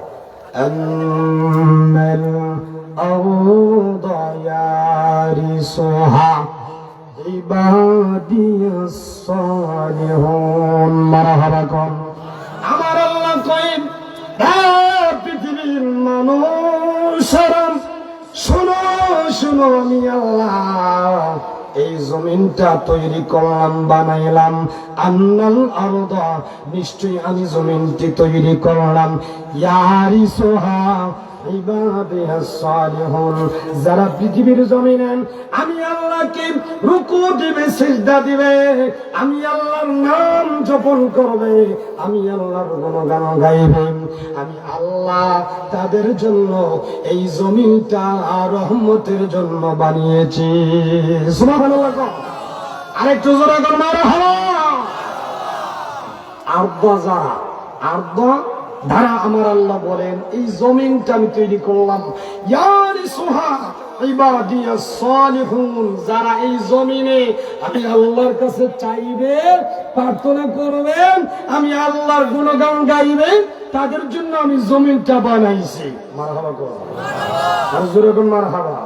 আমার আল্লাহ কয়, পৃথিবীর মানুষ শোনো শোনো, শোনো, আমি আল্লাহ এই জমিনটা তৈরি করলাম, বানাইলাম। আন্নাল আরদা, নিশ্চয়ই আমি জমিনটি তৈরি করলাম। ইয়ারিসুহা ইবাদিয়াস সালিহুন, যারা পৃথিবীর জমিনে আমি আল্লাহকে রুকু দিবে, সিজদা দিবে, আমি আল্লাহর নাম জপন করবে, আমি আল্লাহর গুণগান গাইবে, আমি আল্লাহ তাদের জন্য এই জমিনটা রহমতের জন্য বানিয়েছি। সুবহানাল্লাহ। আরেকটু জোরে করে মারহাবা। আরদা, যারা আরদা ধারা, আমার আল্লাহ বলেন এই জমিনটা আমি তৈরি করলাম। ইয়ারিসুহা ইবাদিয়াস সালিহুন, যারা এই জমিনে আমি আল্লাহর কাছে চাইবে, প্রার্থনা করবেন, আমি আল্লাহর গুণগান গাইবে, তাদের জন্য আমি জমিনটা বানাইছি। মারহাবা করো, আর জোরে করে মারহাবা।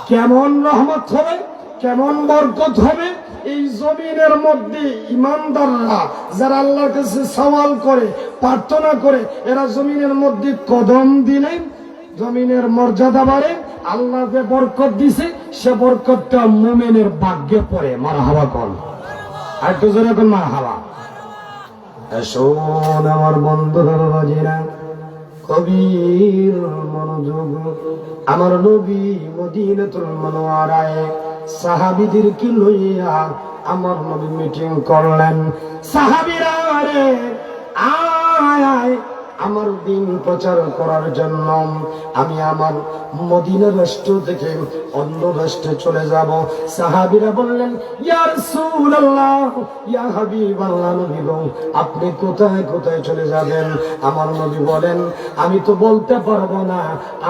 কেমন রহমত হবে, কেমন বরকত হবে এই জমিনের মধ্যে। ইমানদাররা যারা আল্লাহর কাছে সওয়াল করে, প্রার্থনা করে, এরা জমিনের মধ্যে কদম দিলে জমিনের মর্যাদা বাড়ে। আল্লাহ যে বরকত দিছে সে বরকতটা মুমিনের ভাগ্যে পড়ে। মারহাবা কর, আর একটু জোরে করে মারহাবা। শোন আমার বন্ধুরা, বাবাজিরা, কবির মনোযোগ। আমার নবী মদিনাতুল মুনাওয়ারায় সাহাবীদেরকে লইয়া আমার নবী মিটিং করলেন। সাহাবীরা, রে আয় আয় আমার দিন প্রচার করার জন্য আমি আমার মদিনা রাষ্ট্র থেকে অন্য রাষ্ট্রে চলে যাব। সাহাবীরা বললেন, ইয়া রাসূলুল্লাহ, ইয়া হাবিবাল্লাহ, নবী গো, আপনি কোথায় কোথায় চলে যাবেন? আমার নবী বলেন, আমি তো বলতে পারবো না,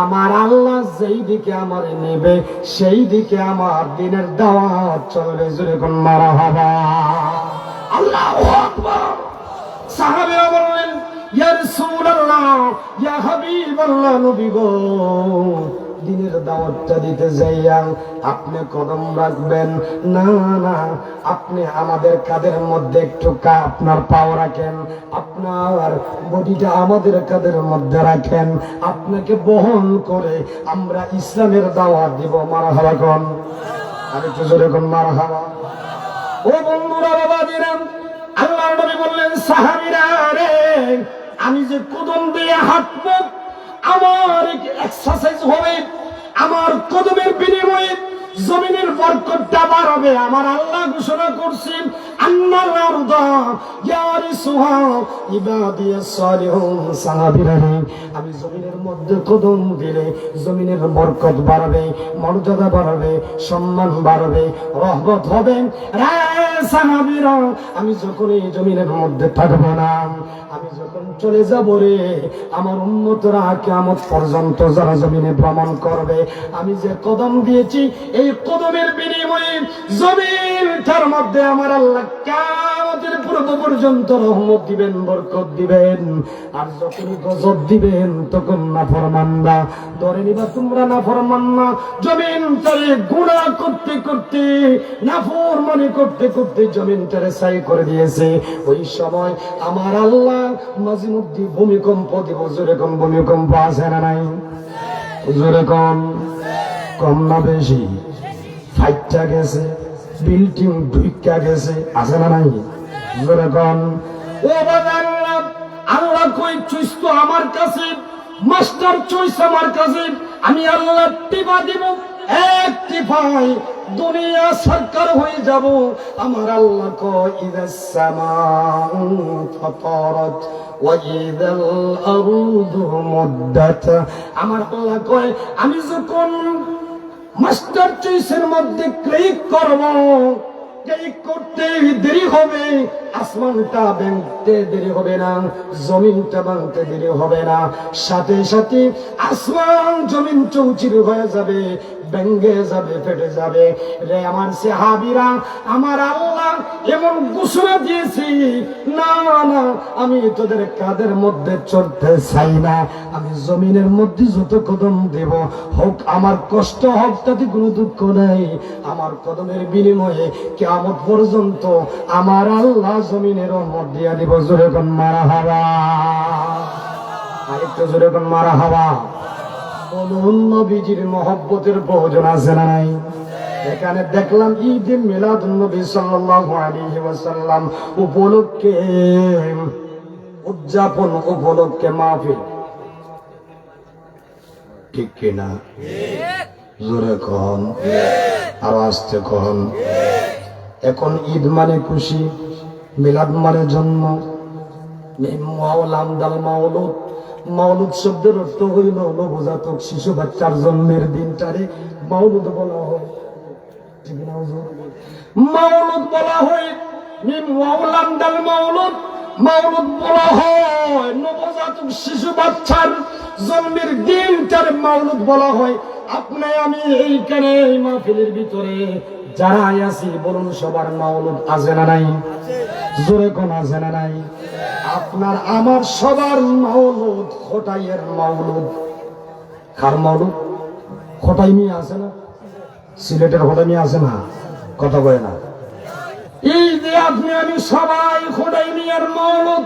আমার আল্লাহ যেই দিকে আমার নেবে সেই দিকে আমার দিনের দাওয়াত চলবে। জোরে কোন মারহাবা। আল্লাহু আকবার। সাহাবীরা বললেন, ইয়া রাসূলুল্লাহ, ইয়া হাবিবাল্লাহ, নবী গো, দিনের দাওয়াতটা দিতে যাইয়া আপনি কদম রাখবেন না, না, আপনি আমাদের কাঁধের মধ্যে একটু আপনার পাও রাখেন, আপনার বডিটা আমাদের কাঁধের মধ্যে রাখেন, আপনাকে বহন করে আমরা ইসলামের দাওয়াত দিব। মারহাবা কোন, আরেকটু জোরে কোন মারহাবা। ও বন্ধুরা, বাবাজিরা, আল্লাহর নবী বললেন, সাহাবীরা রে, আমি যে কদম দিয়ে হাঁটবো, আমার এক্সারসাইজ হবে, আমার কদমের বিনিময়ে জমিনের বরকতটা বাড়বে। আমার আল্লাহ ঘোষণা করছেন, আন্নাল আরদা ইয়ারিসুহা ইবাদিয়াস সালিহুন। সাহাবীরা, আমি জমিনের মধ্যে কদম দিলে জমিনের বরকত বাড়বে, মর্যাদা বাড়বে, সম্মান বাড়বে, রহমত হবে। রে সাহাবীরা, আমি যখন এই জমিনের মধ্যে থাকবো না, আমি যখন চলে যাব রে, আমার উম্মতরা কিয়ামত পর্যন্ত যারা জমিনে ভ্রমণ করবে, আমি যে কদম দিয়েছি এই কদমের বিনিময়ে জমিনটার মধ্যে আমার আল্লাহ কিয়ামতের পূর্ব পর্যন্ত রহমত দিবেন, বরকত দিবেন। আর যখন গজব দিবেন তখন নাফরমানরা, ধরে নিবা তোমরা নাফরমানরা জমিনটারে গুনাহ করতে করতে, নাফরমানি করতে করতে জমিনটারে ছাই করে দিয়েছে। ওই সময় আমার আল্লাহ মাঝে মধ্যে ভূমিকম্প দিব। জোরে কম ভূমিকম্প আছে না নাই? জোরে কম, কম না বেশি? ফাইটটা গেছে, বিল্ডিং ঢুইকা গেছে, আছে না নাই? জোরে কম। ও বাবা, আল্লাহ কই চুইস তো আমার কাছে, মাস্টার চুইস আমার কাছে, আমি আল্লাহ টিপা দিব, এক টিপাই দুনিয়া সরকার হয়ে যাব। আমার আল্লাহ কয়, ইদাস সামাউ ফাতারাত ওয়া ইদাল আরদু মুদ্দাত। আমার আল্লাহ কয়, আমি যখন মাস্টার চয়েসের মধ্যে ক্লিক করব, ক্লিক করতে দেরি হবে, আসমানটা ভাঙতে দেরি হবে না, জমিনটা ভাঙতে দেরি হবে না, সাথে সাথে আসমান জমিন চৌচির হয়ে যাবে, ভেঙ্গে যাবে, ফেটে যাবে। রে আমার সাহাবীরা, আমার আল্লাহ এমন ঘোষণা দিয়েছি, না না, আমি তোদের কাদের মধ্যে চড়তে চাই না, আমি জমিনের মধ্যে যত কদম দেব, হোক আমার কষ্ট হোক, তাতে কোনো দুঃখ নাই, আমার কদমের বিনিময়ে কিয়ামত পর্যন্ত আমার আল্লাহ জমিনের রহমত দিয়া দিব। জোরে কোন মারহাবা, আরেকটু জোরে কোন মারহাবা। বলুন নবীজির মহব্বতের প্রয়োজন আছে না নাই? এখানে দেখলাম ঈদ মিলাদুন নবী সাল্লাল্লাহু আলাইহি ওয়াসাল্লাম উপলক্ষে উদযাপন উপলক্ষে মাহফিল, ঠিক কিনা? জোরে কন, আরো আস্তে কন। এখন ঈদ মানে খুশি, মিলাদ মানে জন্ম। মাওলুদ, মাওলুদ শব্দের অর্থ হইল নবজাতক শিশু বাচ্চার জন্মের দিনটারে মাওলুদ বলা হয়। ঠিক না হুজুর? মাওলুদ বলা হয়, মাওলুদ বলা হয় নবজাতক শিশু বাচ্চার জন্মের দিনটারে মাওলুদ বলা হয়। আপনি আমি এইখানে এই মাহফিলের ভিতরে যারা আছি বলুন সবার মাওলুদ আছে না নাই? জোরে কোন আছে না নাই? আপনার আমার সবার মাওলুদ, খোটাইয়ের মাওলুদ। কার মাওলুদ? খোটাই মিয়া আছে না? সিলেটের খোটাই মিয়া আছে না? কথা কয় না। এই যে আপনি আমি সবাই খোটাই মিয়ার মাওলুদ,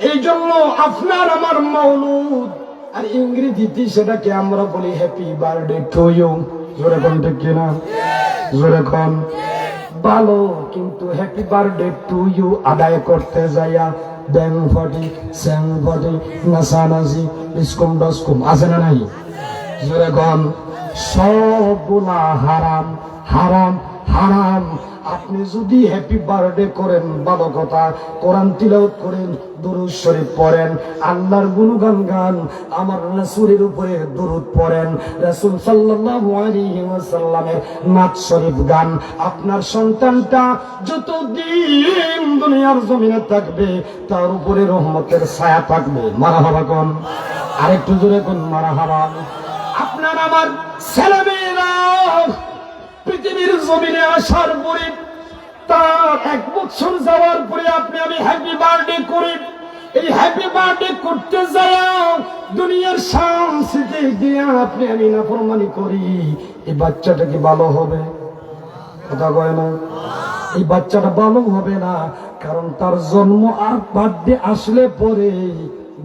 এই জন্য আপনার আমার মাওলুদ। আর ইংরেজিতে সেটাকে আমরা বলি হ্যাপি বার্থডে টু ইউ। জোরে কোন ঠিক কিনা? জোরে কোন। ভালো, কিন্তু হ্যাপি বার্থডে টু ইউ আদায় করতে যাইয়া ব্যাং ফাটি, স্যাং ফাটি, নাচানাচি, ইস্কুম ডস্কুম আছে না নাই? জোরে কোন। সবগুলা হারাম, হারাম, হারাম। আপনি যদি হ্যাপি বার্থডে করেন ভালো কথা, কোরআন তিলাওয়াত করেন, দুরূদ শরীফ পড়েন, আল্লাহর গুণগান গান, আমার রাসূলের উপরে দুরূদ পড়েন, রাসূল সাল্লাল্লাহু আলাইহি ওয়াসাল্লামের নাত শরীফ গান, আপনার সন্তানটা যতদিন দুনিয়ার জমিনে থাকবে তার উপরে রহমতের ছায়া থাকবে। মারহাবা কোন, আরেকটু জোরে কোন মারহাবা। আপনার আমার ছেলেমেয়েরা পৃথিবীর জমিনে আসার পরে তার 1 বছর যাওয়ার পরে আপনি আমি হ্যাপি বার্থডে করি। এই হ্যাপি বার্থডে করতে যায় দুনিয়ার সংস্কৃতি দিয়ে আপনি আমি নাফরমানি করি, এই বাচ্চাটা কি ভালো হবে? কথা কয় না? এই বাচ্চাটা ভালো হবে না, কারণ তার জন্ম আর বার্থডে আসলে পরে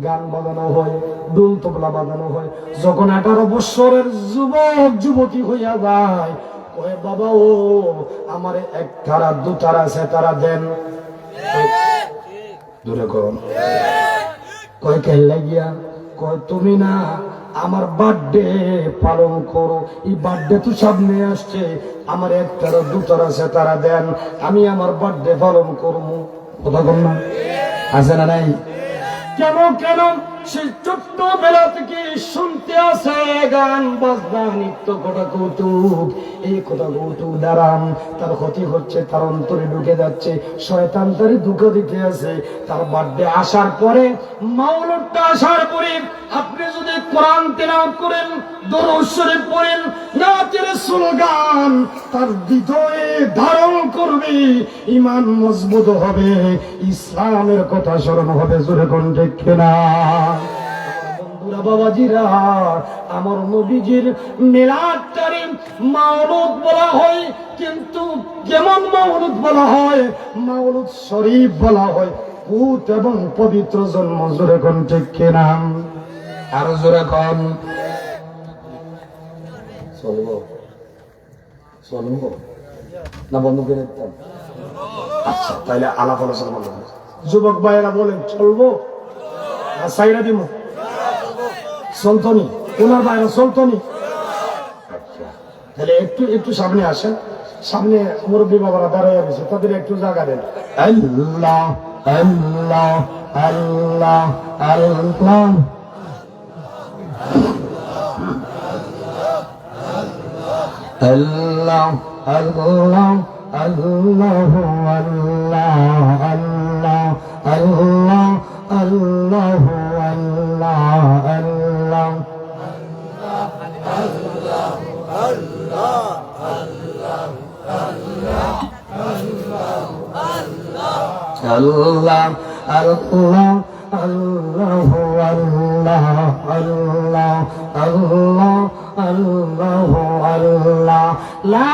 গান বাজানো হয়, দুল তবলা বাজানো হয়। যখন 18 বছরের যুবক যুবতী হইয়া যায়, কয় বাবা ও আমার 1 তারা 2 তারা 6 তারা দেন। দূরে করুন। কয় কে লাগিয়া? কয় তুমি না আমার বার্থডে পালন করো, এই বার্থডে তো সামনে আসছে, আমার 1 তারা 2 তারা 6 তারা দেন, আমি আমার বার্থডে পালন করবো। কথা বল না, আছে না নাই? কেন কেন সে ছোট্টবেলা থেকে শুনতে আসে গান বাজনা নৃত্য কথা কৌতুক। এই কথা কৌতুক দ্বারা তার ক্ষতি হচ্ছে, তার অন্তরে ঢুকে যাচ্ছে, শয়তান তারে দুঃখ দিতে আছে। তার বার্থডে আসার পরে, মাওলুদটা আসার পরে আপনি যদি কোরআন তেলাওয়াত করেন, দরুদ শরীফ পড়েন, নাতে রাসূল গান, তার হৃদয়ে ধারণ করবে, ঈমান মজবুত হবে, ইসলামের কথা স্মরণ হবে। জোরে কোন ঠিক কিনা? বন্ধুরা, বাবাজিরা, আমার নবীজির মিলাদটারে মাওলুদ বলা হয়, কিন্তু কেমন মাওলুদ বলা হয়? মাওলুদ শরীফ বলা হয়, পুত এবং পবিত্র জন্ম। জোরে কোন ঠিক কিনা? আর জোরে কোন। চলবো চলবো না বন্ধ করে দিতাম? আচ্ছা, তাইলে আলাপ আলোচনা বন্ধ। যুবক ভাইয়েরা বলেন চলবো না সাইরা দিব? চলতনি ওনার বাইরে চলতনি। আচ্ছা, তাহলে একটু একটু সামনে আসেন, সামনে মুরব্বী বাবারা দাঁড়াইয়া গেছে, তাদের একটু জায়গা দেন। আল্লাহ আল্লাহ আল্লাহ আল্লাহ আল্লাহ আল্লাহ আল্লাহ আল্লাহ আল্লাহ আল্লাহ আল্লাহ আল্লাহ আল্লাহ আল্লাহ আল্লাহ আল্লাহ আল্লাহ আল্লাহ লা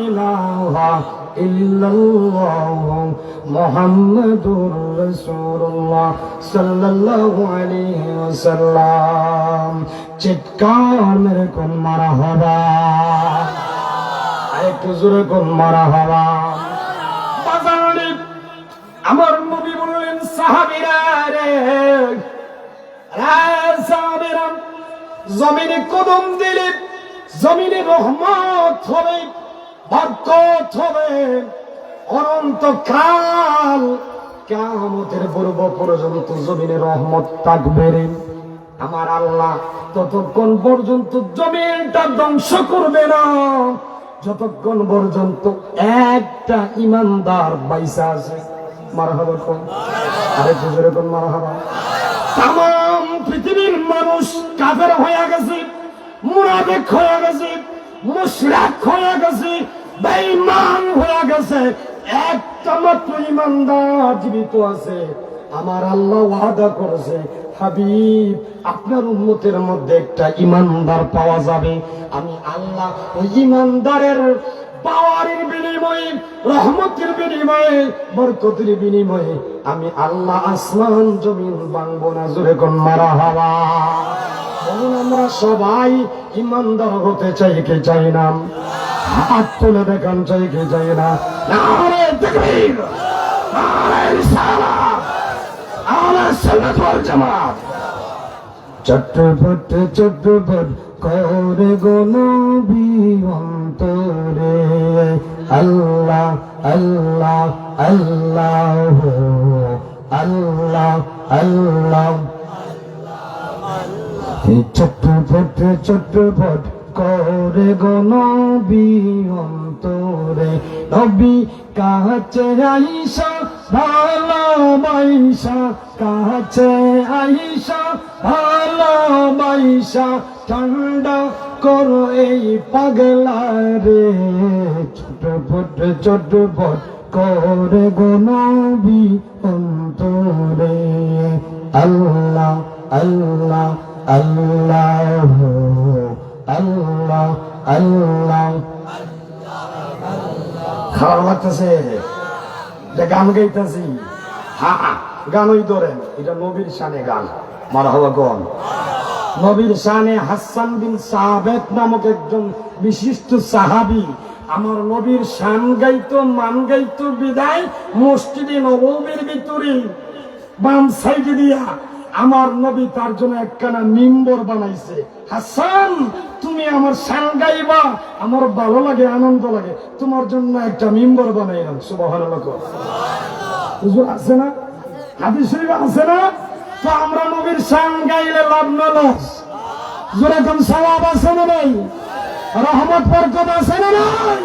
ইলাহা ইল্লাল্লাহু মুহাম্মাদুর রাসূলুল্লাহ সাল্লাল্লাহু আলাইহি ওয়াসাল্লাম। চিৎকার মেরে কোন মারহাবা, আরেকটু জোরে কোন মারহাবা। বাজারে আমার নবী বললেন, সাহাবীরা রে, সাহাবীরা, জমিনে কদম দিলে জমিনে রহমত হবে, বরকত হবে, অনন্তকাল কিয়ামতের পূর্ব পর্যন্ত জমিনে রহমত থাকবে। আমার আল্লাহ ততক্ষণ পর্যন্ত জমিনটা ধ্বংস করবে না যতক্ষণ পর্যন্ত একটা ইমানদার বাইসা আছে। মারহাবা কোন, আরেকটু জোরে কোন মারহাবা। তাম পৃথিবীর মানুষ কাফের হয়ে গেছে, মুনাফিক হয়ে গেছে, মুশরিক হয়ে গেছে, বেঈমান হয়ে গেছে, একটা মাত্র ইমানদার জীবিত আছে। আমার আল্লাহ ওয়াদা করেছে, হাবিব আপনার উম্মতের মধ্যে একটা ইমানদার পাওয়া যাবে। আমি আল্লাহ ওই ইমানদারের পাওয়ারের বিনিময়ে, রহমতের বিনিময়ে, বরকতের বিনিময়ে আমি আল্লাহ আসমান জমিন ভাঙবো না। জোরে কোন মারহাবা। বলুন, আমরা সবাই ইমানদার হতে চাই কি চাই না? হাত তুলে দেখান, চাই কি চাই না? নারে তাকবীর, নারে রিসালাত, আহলে সুন্নাত ওয়াল জামাত। চট্টপট চট্টপট করে গো নবী অন্তরে, আল্লাহ আল্লাহ আল্লাহ আল্লাহ আল্লাহ। চট্টপট চট্টপট করে গো নবী অন্তরে, নবী কাছে আইসা ভালোবাসা, কাছে আইসা ভালোবাসা, ঠান্ডা করো এই পাগলা রে। চট্টপট চট্টপট করে গো নবী অন্তরে, আল্লাহ আল্লাহ আল্লাহ আল্লাহ আল্লাহ। খারাপ লাগতেছে গান গাইতেছি? হ্যাঁ, গানই ধরেন, এটা নবীর শানে গান। মারহাবা কোন? নবীর শানে হাসান বিন সাবিত নামক একজন বিশিষ্ট সাহাবী আমার নবীর শান গাইতো, মান গাইতো বিদায় মসজিদে নববীর ভিতরে বাম সাইডে দিয়া আমার নবী তার জন্য একখানা মিম্বর বানাইছে। হাসান, তুমি আমার শান গাইবা, আমার ভালো লাগে, আনন্দ লাগে, তোমার জন্য একটা মিম্বর বানাইলাম। সুবহানাল্লাহ। হুজুর আছে না, হাদিস শরীফ আছে না? তো আমরা নবীর শান গাইলে লাভ না লস? যেরকম সওয়াব আছে না নাই? রহমত বরকত আছে না নাই?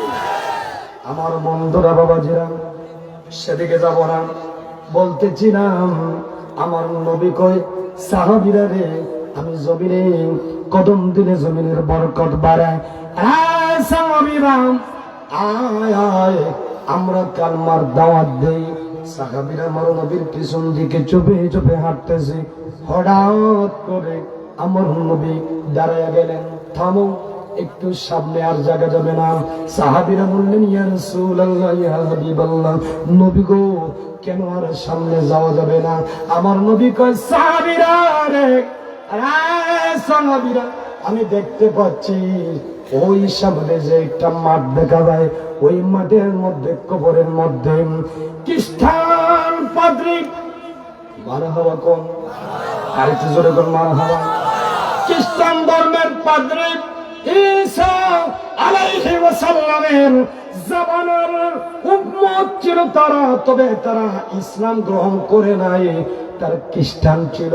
আমার বন্ধুরা, বাবাজিরা, সেদিকে যাব না, বলতেছিলাম আমার নবী কয়, সাহাবীরা রে, আমি জমিনে কদম দিলে জমিনের বরকত বাড়ায়। সাহাবীরা আয় আয়, আমরা কালমার দাওয়াত দেই। সাহাবীরা আমার নবীর পিছন দিকে চুপে চুপে হাঁটতেছে। হঠাৎ করে আমার নবী দাঁড়ায় গেলেন, থামো, একটু সামনে আর জায়গা যাবে না। সাহাবীরা বললেন, ইয়া রাসূলুল্লাহ, ইয়া হাবিবাল্লাহ, নবী গো, কেন আর সামনে যাওয়া যাবে না? আমার নবী কয়, সাহাবীরা রে, সাহাবীরা, আমি দেখতে পাচ্ছি ওই সামনে যে একটা মাঠ দেখা যায়, ওই মাঠের মধ্যে, কবরের মধ্যে খ্রিস্টান পাদ্রী, মারহাবা কোন, আরেকটু জোরে কোন মারহাবা, খ্রিস্টান ধর্মের পাদ্রী ঈসা আলাইহি ওয়াসাল্লামের জামানার উম্মত ছিল তারা, তবে তারা ইসলাম গ্রহণ করে নাই, তার খ্রিস্টান ছিল।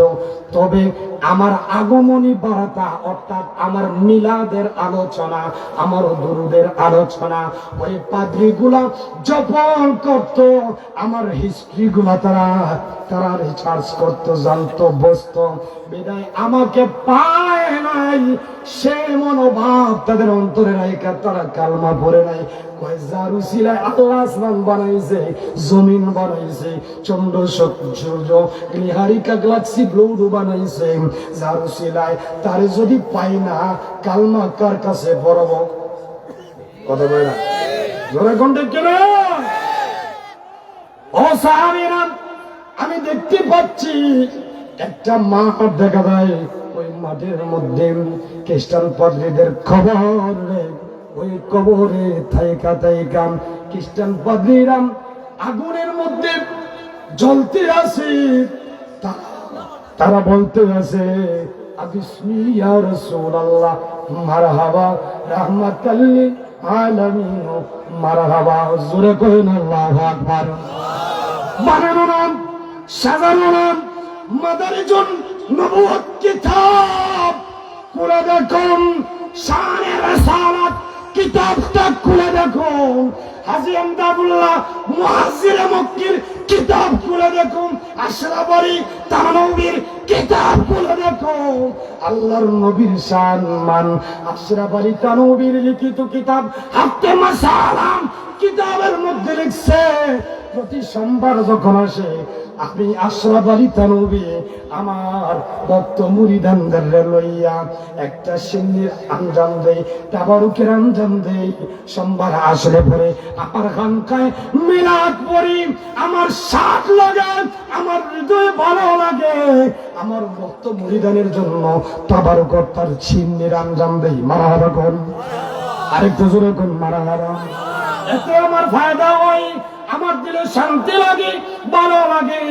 তবে আমার আগমনী বার্তা, অর্থাৎ আমার মিলাদের আলোচনা, আমার দুরুদের আলোচনা ওই পাদ্রীগুলা যখন করত, আমার হিস্ট্রি গুলা তারা রিসার্চ করতো, জানতো, বসতো, বিদায় আমাকে পায় নাই। সে মনোভাব তাদের অন্তরে রাইখা তারা কালমা পড়ে নাই। জারুসিলায় আল্লাহ আসমান বানাইছে, জমিন বানাইছে, চন্দ্র সূর্য গ্রহারিকা গ্যালাক্সি গ্লোব বানাইছে। জারুসিলায় তারে যদি পাই না, কালমা কার কাছে পড়ব? কথা বলে না, জোরে কোনটা কেন? সাহাবীরা, আমি দেখতে পাচ্ছি একটা মাঠ দেখা যায়, ওই মাঠের মধ্যে খ্রিস্টান পাদ্রীদের কবর, ওই কবরে থাইকা থাইকা খ্রিস্টান পাদ্রীরা আগুনের মধ্যে জ্বলতে আছে। তারা বলতে আছে, বিসমি ইয়া রাসূলুল্লাহ, মারহাবা রাহমাতাল লিল আলামিন, মারহাবা। জোরে কইন আল্লাহু আকবার। বানানো নাম, সাজানো নাম মাদারিজুন নবুওয়াত কিতাব খুলে দেখুন, শানে রাসালাত কিতাবটা খুলে দেখুন, হাজী আমদাদুল্লাহ মুহাজ্জিরে মক্কির কিতাব খুলে দেখুন, আশরাফ আলী থানভীর কিতাব খুলে দেখুন। আল্লাহর নবীর সম্মান আশরাফ আলী থানভীর লিখিত কিতাব হাফতে মাসালাম কিতাবের মধ্যে লিখছে, প্রতি সোমবার যখন আসে আমি আশরাফ আলী থানভী আমার ভক্ত মুরিদানদের লইয়া একটা সিন্নির আঞ্জাম দেই, তাবারুকের আঞ্জাম দেই। সোমবার আসলে পরে আমার খানকায় মিলাদ পড়ি, আমার সাথ লাগে, আমার হৃদয়ে ভালো লাগে। আমার ভক্ত মুরিদানের জন্য তাবারুক তার সিন্নির আঞ্জাম দেই। মারহাবা কোন, আরেকটু জোরে কোন মারহাবা। এতে আমার ফায়দা হয়, আমার দিলে শান্তি লাগে, ভালো লাগে,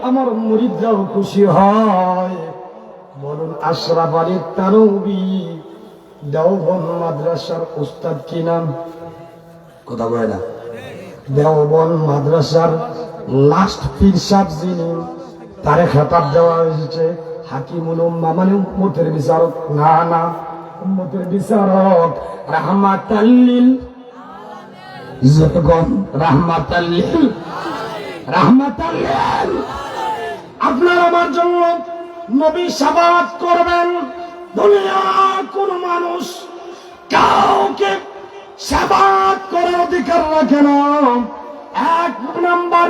আমার মুরিদরাও খুশি হয়। বলুন আশরাফ আলী থানভী দেওবন্দ মাদ্রাসার উস্তাদ কি নাম? কথা বলে না। দেওবন্দ মাদ্রাসার লাস্ট পীর সাহেব যিনি, তারে খেতাব দেওয়া হয়েছে হাকিমুল উম্মাহ, মানে উম্মতের বিচারক। না, উম্মতের বিচারক রাহমাতাল লিল রাহমাতাল লিল, রাহমাতাল লিল। আপনার আমার জন্য নবী শাফাআত করবেন। দুনিয়ার কোন মানুষ কাউকে শাফাআত করার অধিকার রাখে না। এক নাম্বার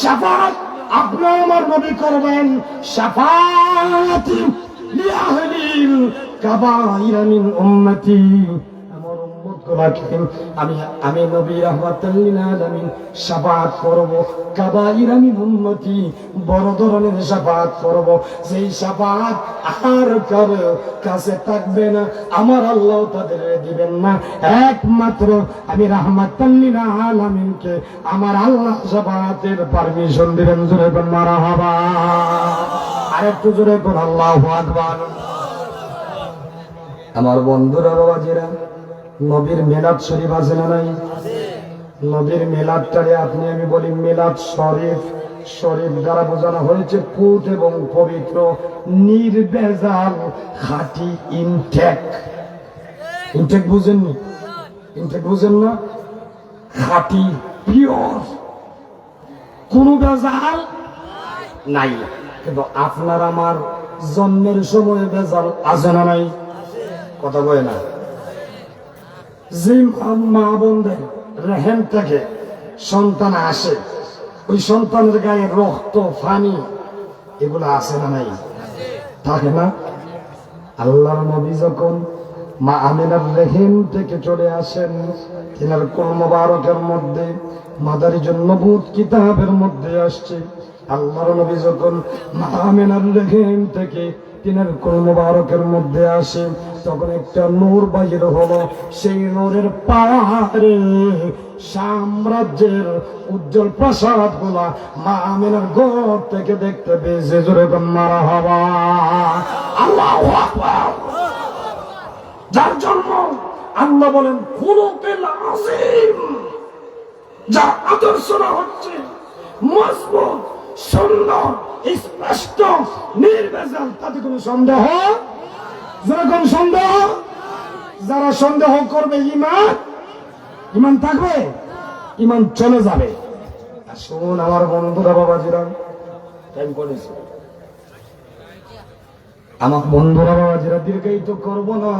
শাফাআত আপনার আমার নবী করবেন। শাফাআত লিআহলিল কাবাইর মিন উম্মতি, আমি নবী রাহমাতাল লিল আলামিন শাফাআত করব। কাবাইর মিন উম্মতি, বড় ধরনের শাফাআত করব। সেই শাফাআত আর কারো কাছে থাকবে না, আমার আল্লাহ তাদের দিবেন না। একমাত্র আমি রাহমাতাল লিল আলামিনকে আমার আল্লাহ শাফাআতের পারমিশন দিবেন। জোরে বল মারহাবা, আরেকটু জোরে বল আল্লাহু আকবার। আমার বন্ধুরা, বাবাজিরা, নবীর মিলাদ শরীফ আছে না নাই? নবীর মিলাদটারে আপনি আমি বলি মিলাদ শরীফ। শরীফ দ্বারা বোঝানো হয়েছে পুত এবং পবিত্র, নির্ভেজাল, খাঁটি, ইনটেক। ইনটেক বুঝেননি? ইনটেক বুঝেন না? খাঁটি, পিওর, কোন ভেজাল নাই। কিন্তু আপনার আমার জন্মের সময় ভেজাল আছে না নাই? কথা বলে না। যে মা বোনদের রেহেম থেকে সন্তান আসে, ওই সন্তানের গায়ে রক্ত, পানি, এগুলো আছে না নাই? থাকে না? আল্লাহর নবী যখন মা আমিনার রেহেম থেকে চলে আসেন, তিনার কুল মুবারকের মধ্যে মাদারিজুন নবুওয়াত কিতাবের মধ্যে আসছে, আল্লাহর নবী যখন মা আমিনার রেহেম থেকে তিনার কুল মুবারকের মধ্যে আসে, তখন একটা নূর বাহির হলো। সেই নূরের পাহাড়ে সাম্রাজ্যের উজ্জ্বল প্রাসাদ গুলা মা আমিনার ঘর থেকে দেখতে পেয়েছে। জোরে মারহাবা, আল্লাহু আকবার। যার জন্য আল্লাহ বলেন খুলুকুল আযীম, যার আদর্শনা হচ্ছে মজবুত, সুন্দর, স্পষ্ট, নির্ভেজাল, তাতে কোনো সন্দেহ। যেরকম সন্দেহ, যারা সন্দেহ করবে ইমান থাকবে, ইমান চলে যাবে। শুনুন আমার বন্ধুরা, বাবাজিরা, টাইম করেছে আমার বন্ধুরা, বাবাজিরা, দীর্ঘায়িত করবো না।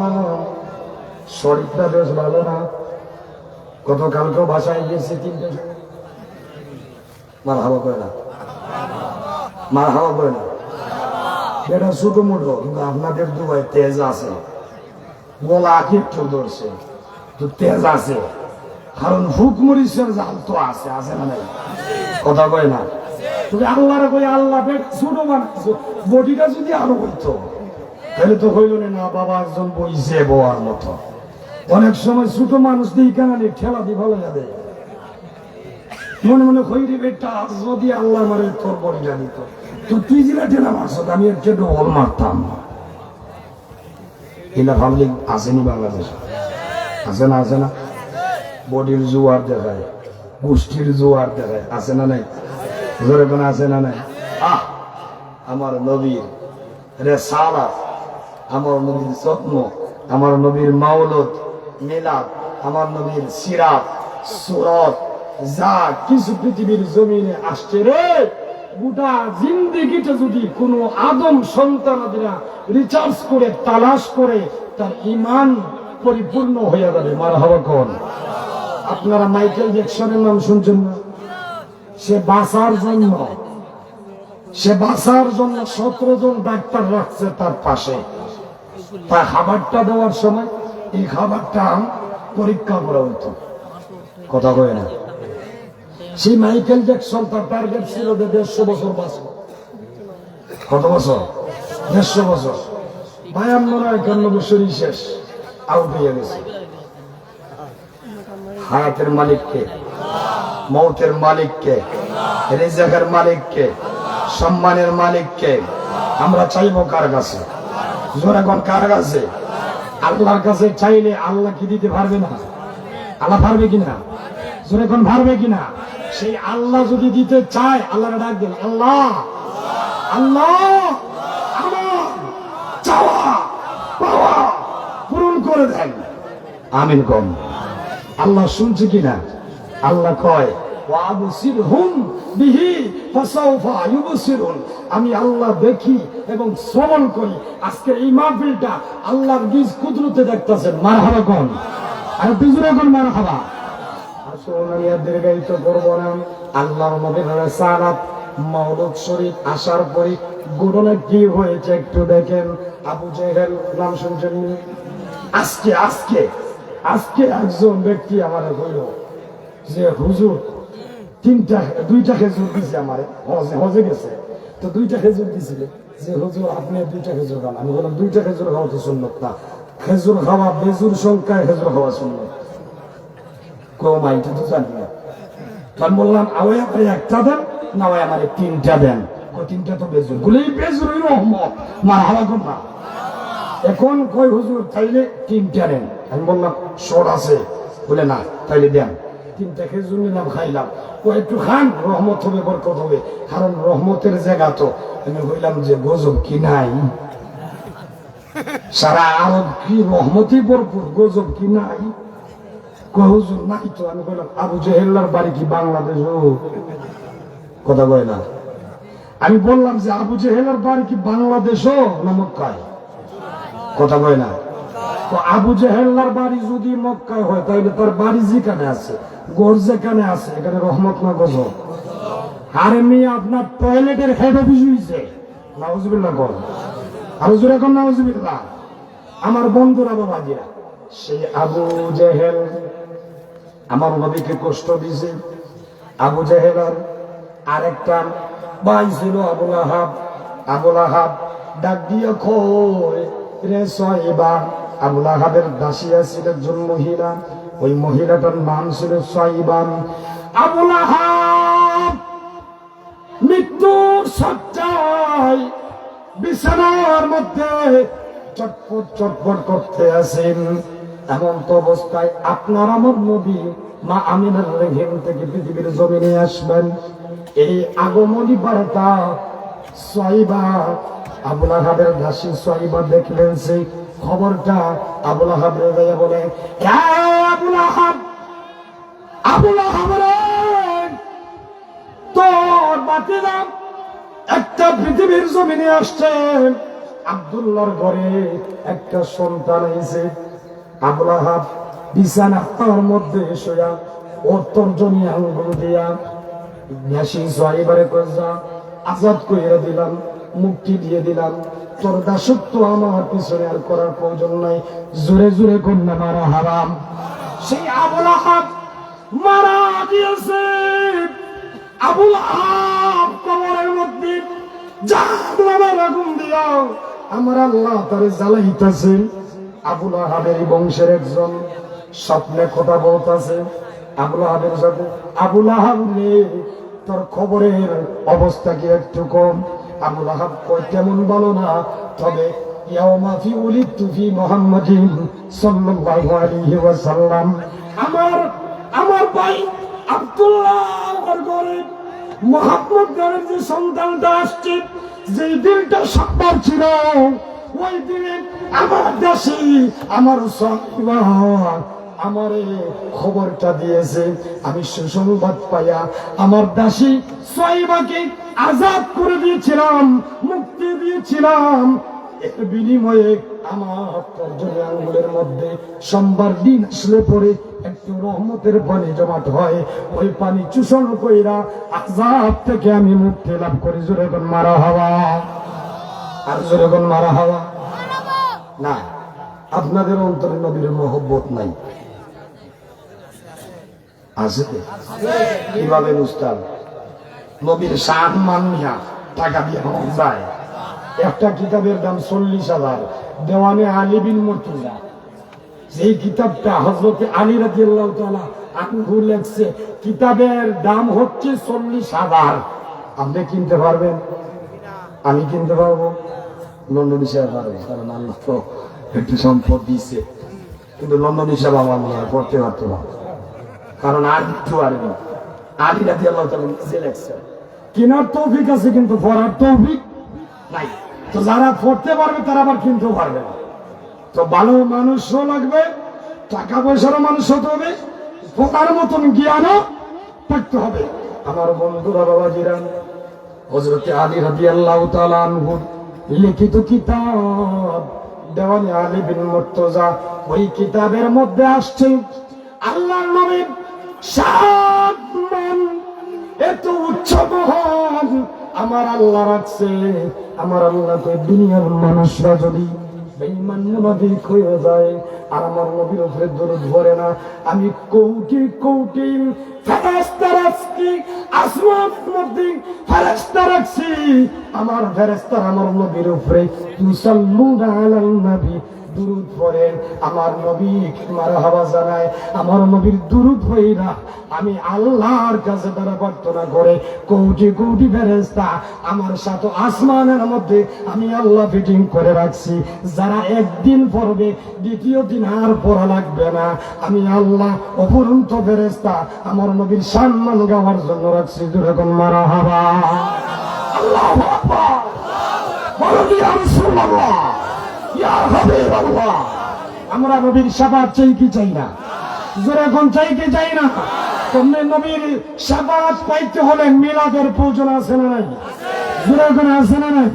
শরীরটা বেশ ভালো না। গতকালকেও বাসায় গিয়েছে 3টে সময়। মার হাওয়া করে না, মার হাওয়া করে না। এটা ছোট মোটো, কিন্তু আপনাদের দুবাই তেজ আছে, গলা একটু ধরছে, তো তেজ আছে, কারণ হুকমরিচের জাল তো আছে না নাই? কথা কয় না? তুমি আল্লাহরে কই আল্লাহ পেট ছোট বানাইছো, বডিটা যদি আরো হইতো তাহলে তো হইল না বাবা একজন বইছে বোয়ার মতো। অনেক সময় ছোট মানুষ দিয়ে কানালি ঠেলা দিয়ে ভালো যাবে, মনে মনে হইরে বেটা যদি আল্লাহ মারে তোর বডিটা দিত, তো তুই যেটা ঠেলা মারছ আমি একটু ডবল মারতাম। এটা ভাবলি আসেনি বাংলাদেশে? আছে না? আছে না? বডির জোয়ার দেখায়, গোষ্ঠীর জোয়ার দেখায়, আছে না নাই? জোরে কোন আছে না নাই? আমার নবীর রিসালাত, আমার নবীর স্বপ্ন, আমার নবীর মাওলাদ মিলাদ, আমার নবীর সিরাত সুরত যা কিছু পৃথিবীর জমিনে আসছে রে, গোটা জিন্দেগিটা যদি কোনো আদম সন্তানাদিরা রিচার্জ করে তালাশ করে তার ঈমান পরিপূর্ণ হয়ে যাবে। মারহাবা কোন? আপনারা মাইকেল জ্যাকসনের নাম শুনছেন না? সে বাঁচার জন্য 17 জন ডাক্তার রাখছে তার পাশে। তার খাবারটা দেওয়ার সময় এই খাবারটা পরীক্ষা করা হতো। কথা কয় না? সেই মাইকেল জ্যাকসন তার টার্গেট ছিল যে 150 বছর বাঁচব। কত বছর? 150 বছর। 52-51 বছরই শেষ, আউট হয়ে গেছে। হায়াতের মালিককে, মৌতের মালিককে, রিজকের মালিককে, সম্মানের মালিককে আমরা চাইবো কার কাছে? জোরাগণ কার কাছে? আল্লাহর কাছে চাইলে আল্লাহ কি দিতে পারবে না? আল্লাহ পারবে কিনা? জোরাগণ পারবে কিনা? সেই আল্লাহ যদি দিতে চায় আল্লাহর ডাক দেন, আল্লাহ আল্লাহ আমার চাওয়া পাওয়া পূরণ করে দেন। আমিন কম। আল্লাহ শুনছে কিনা? আল্লাহ কয় আমি আল্লাহ দেখি এবং শ্রবণ করি। আজকে এই মাহফিলটা আল্লাহর বীজ কুদরতে দেখতেছেন। মারহাবা কোন? আর বিজুরে কোন? মারহাবা। আসলে আমি আর দীর্ঘায়িত করব না। আল্লাহর নবীর রিসালাত মাওলাদ শরীফ আসার পরে ঘটনা কি হয়েছে একটু দেখেন। আবু জেহেল নাম শুনছেন? আজকে একজন ব্যক্তি আমার বলল যে হুজুর দুইটা খেজুর দিছে আমারে, হজে গেছে তো 2টা খেজুর দিছিল, যে হুজুর আপনি 2টা খেজুর খান। আমি বললাম 2টা খেজুর খাওয়া তো সুন্নত না, খেজুর খাওয়া বেজুর সংখ্যায় খেজুর খাওয়া সুন্নত। কম আইটা তো জানি না। আমি বললাম আওয়াই আপনি একটা দেন, না ওই আমার 3টা দেন। 3টা তো বেজুর, বলে বেজুরই রহমত। মারহাবা কোন না? এখন কই হুজুর তাইলে 3টা দেন। আমি বললাম শর্ট আছে, বলে না তাইলে দেন। 3টা খেজুর নিলাম, খাইলাম। ও একটু খান, রহমত হবে, বরকত হবে, কারণ রহমতের জায়গা তো। আমি বললাম যে গজব কি নাই? সারা আরব কি রহমতই ভরপুর, গজব কি নাই? হুজুর নাই তো। আমি বললাম আবু জেহেল্লার বাড়ি কি বাংলাদেশ? কথা কয় না? আমি বললাম যে আবু জেহেলের বাড়ি কি বাংলাদেশও না মক্কায়? কথা কয় না? তো আবু জেহেল্লার বাড়ি যদি মক্কায় হয় তাহলে তার বাড়ি যেখানে আছে, ঘর যেখানে আছে, এখানে রহমত না গজব? আরে মেয়ে আপনার টয়লেটের হেড অফিস হয়েছে। নাউজুবিল্লাহ কর, আরো জোরে কর নাউজুবিল্লাহ। আমার বন্ধুরা বাবাজিরা, সেই আবু জেহেল আমার নবীকে কষ্ট দিয়েছে। আবু জেহেলের আরেকটা ভাই ছিল আবুল আহাব। আবুল আহাব ডাক দিয়ে কয় রে সাইবা। আবুল আহাবের দাসিয়া ছিল একজন মহিলা, ওই মহিলাটার নাম ছিল সাইবা। আবুল আহাব মৃত্যুর সজ্জায় বিছানার মধ্যে চটপট চটপট করতে আছেন। এমন তো অবস্থায় আপনার আমার নবী মা আমিনার রেহেম থেকে পৃথিবীর জমিনে আসবেন। এই আগমনী বার্তা সাইবা, আবুল আহাবের দাসী সাইবা দেখলেন। সেই খবরটা আবুল আহাব রেজাইয়া বলে, আবুল আহাব, আবুল আহাব রে, তোর বাতিজা একটা পৃথিবীর জমিনে আসছে। আব্দুল্লাহর ঘরে একটা সন্তান হয়েছে। আবুল আহাব বিছানার মধ্যে শুয়া ও তর্জনী আঙ্গুল দিয়া দাসী সাইবারে কইরা আজাদ কইরা দিলাম, মুক্তি দিয়ে দিলাম। তোর দাসত্ব আমার পিছনে আর করার প্রয়োজন নাই। জোরে জোরে কন্যা মারা হারাম। সেই আবুল আহাব মারা দিয়েছে। আবুল আহাব কবরের মধ্যে জাহান্নামের আগুন দিয়া আমার আল্লাহ তারে জ্বালাইতেছে। আবুল আহাবের বংশের একজন স্বপ্নে কথা বলতেছে আবুল আহাবের সাথে, আবুল আহাব রে তোর খবরের অবস্থা কি একটু কম? আবুল আহাব কই কেমন ভালো না, তবে ইয়াউমা ফি উলিদতু ফি মুহাম্মাদিন সাল্লাল্লাহু আলাইহি ওয়াসাল্লাম আমার ভাই আব্দুল্লাহর ঘরে মুহাম্মদ ঘরের যে সন্তানটা আসছে, যে দিনটা সবার ছিল, ওই দিনে আমার দেশে আমার সাহিবা আমারে খবরটা দিয়েছে। আমি সুসংবাদ পাইয়া আমার দাসী সাহিবাকে আজাদ করে দিয়েছিলাম, মুক্তি দিয়েছিলাম। এর বিনিময়ে আমার তর্জনী আঙ্গুলের মধ্যে সোমবার দিন আসলে পরে একটু রহমতের পানি জমাট হয়, ওই পানি চূষণ কইরা আযাব থেকে আমি মুক্তি লাভ করি। জোরে কোন মারা হাওয়া, আর জোরে কোন মারা হাওয়া। না, আপনাদের অন্তরে নবীর মহব্বত নাই আছে? কিভাবে বুঝতাম? নবীর সম্মান নিয়া টাকা দিয়ে যায়। একটা কিতাবের দাম 40,000, দেওয়ানে আলী বিন মুর্তজা। যেই কিতাবটা হযরত আলী রাদিয়াল্লাহু তাআলা আনহু লেখছে, কিতাবের দাম হচ্ছে 40,000। আপনি কিনতে পারবেন? আমি কিনতে পারবো? লন্ডন হিসাবে পারবো, কারণ আল্লাহ তো একটু সম্পদ দিচ্ছে। কিন্তু লন্ডন হিসাবে আমার মনে হয় পড়তে পারতো না, কারণ আর কিছু পারবে। আলী রাদিয়াল্লাহু তাআলা নিজে লেখছে। কেনার তৌফিক আছে কিন্তু পড়ার তৌফিক নাই। তো যারা পড়তে পারবে তারা আবার কিনতেও পারবে না। তো ভালো মানুষও লাগবে, টাকা পয়সারও মানুষ হতে হবে, পড়ার মতন জ্ঞানও পড়তে হবে। আমার বন্ধুরা, বাবাজিরা, হযরত আলী রাদিয়াল্লাহু তাআলা আনহু লিখিত কিতাব দেওয়ানি আলী বিন মুর্তজা, ওই কিতাবের মধ্যে আসছে আল্লাহর নবীর সম্মান এত উচ্চ মহান আমার আল্লাহ রাখছে। আমার আল্লাহ কই, দুনিয়ার মানুষরা যদি বেঈমান মুনাফিক হয়ে যায় আর আমার নবীর উপরে দরুদ পড়ে না, আমি কোটি কোটি ফেরেশতা রাখছি, আসমানের মধ্যে ফেরেশতা রাখছি। আমার ফেরেশতারা আমার নবীর উপরে ইউসাল্লুনা আলান নবী দুরুদ পড়েন, আমার নবী মারহাবা জানায়। আমার নবীর দুরুদ হইরা আমি আল্লাহর কাছে তারা প্রার্থনা করে কোটি কোটি ফেরেশতা আমার সাথে আসমানের মধ্যে আমি আল্লাহ ফিটিং করে রাখছি। যারা একদিন পড়বে দ্বিতীয় দিন আর পড়া লাগবে না। আমি আল্লাহ অপরন্ত ফেরেশতা আমার নবীর সম্মান গাওয়ার জন্য রাখছি। যখন মারহাবা, আল্লাহু আকবার, বলো ইয়া রাসূলুল্লাহ, ইয়া হাবিবাল্লাহ। আমরা নবীর শাফাত চাই কি চাই না? যখন চাই কি চাই না? তোমরা নবীর শাফাত পাইতে হলে মিলাদের প্রয়োজন আছে না নাই? যখন আছে না নাই?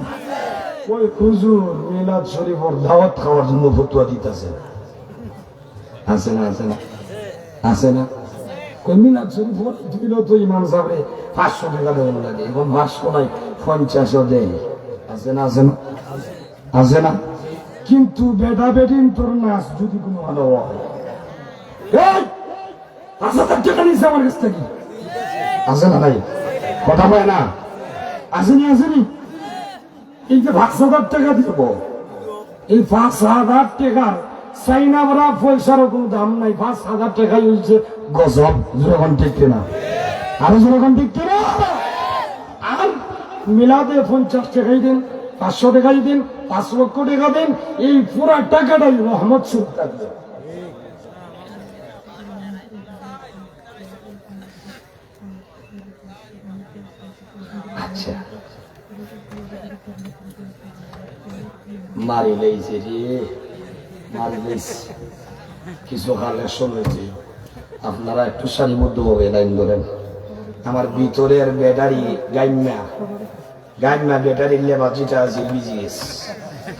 ওই হুজুর মিলাদ শরীফের দাওয়াত খাওয়ার জন্য ফতোয়া দিতেছে, আছে না? আছে না? আছে না? কই মিলাদ শরীফ দিল তো ইমাম সাহেব 500 টাকা দেওয়া লাগে, এখন 500 নাই 50 দেয়। আছে না? আছে না? আছে না? কিন্তু বেটা বেটিন তোর নাচ যদি কোনো ভালো হয়, 5,000 টাকা নিচ্ছে আমার কাছ থেকে, আছে না? নাই কথা বলে না? আসেনি? আসেনি? এই যে 5,000 টাকা দিব, এই 5,000 টাকার চাইনা বড়া পয়সারও কোনো দাম নাই। 5,000 টাকাই হচ্ছে গজব। যখন ঠিক কিনা? আরো যখন ঠিক কিনা? আর মিলাদে 50 টাকাই দিন, 500 টাকাই দিন, 5 লক্ষ টাকা দিন, এই পুরা টাকাটাই রহমত সুদ থাকবে। আচ্ছা, মারি লেইছে রে, মারি লেইছে কিছু হালে শুনেছি। আপনারা একটু সারিবদ্ধভাবে লাইন ধরেন। আমার ভিতরের ব্যাটারি গাইমা ব্যাটারি লেবাচিটা আছে বিজিএস,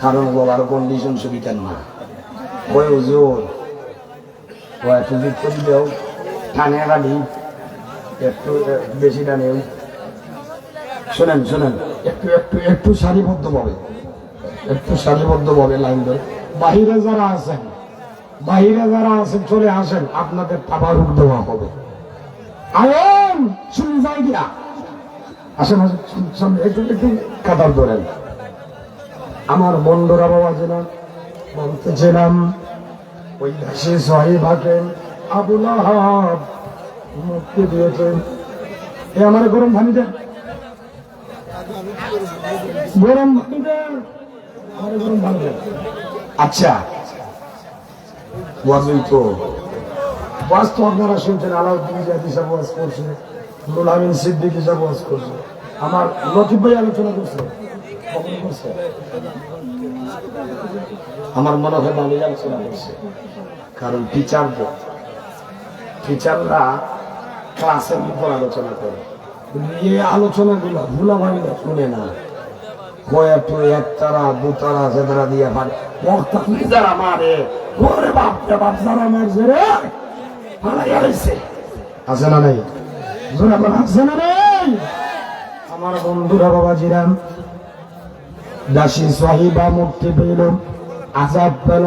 কারণ গলার কন্ডিশন সুবিধা না। ওই হুজুর ও একটু বিক্ষোভ দেও, টানে গাড়ি একটু বেশি টানেও। শোনেন শোনেন, একটু একটু একটু সারিবদ্ধভাবে লাইন ধরে। বাহিরে যারা আছেন চলে আসেন, আপনাদের তাবারুক দেওয়া হবে। আয়ন শুনে যাই দিয়া আসেন আসেন একটু একটু কাতার ধরেন। আমার বন্ধুরা বাবা যেনা বলতেছিলাম ওই দাসী সাহিবাকে আবু লাহাব মুক্তি দিয়েছেন। এ আমার গরম পানি দেন, গরম পানি দেন, আমার গরম পানি দেন। আচ্ছা ওয়াজই তো ওয়াজ তো আপনারা শুনছেন, আলাউদ্দিন জাতি সাহেব ওয়াজ করছে, নুরুল আমিন সিদ্দিকী সাহেব ওয়াজ করছে, আমার লতিফ ভাই আলোচনা করছে, আমার মনে হয় বাঙালি আলোচনা করছে। কারণ টিচাররা ক্লাসের উপর আলোচনা করে, এই আলোচনাগুলো ভুলা ভাঙিলা শুনে না, কয়েকটু একতারা দুতারা সেতারা দিয়ে পারে বক্তা যারা মারে ওরে বাপটা বাপ যারা মারছে রে আছে না নাই, আছে না নাই। আমার বন্ধুরা বাবাজিরা দাসী সাহিবা মুক্তি পেল, আজাদ পেল,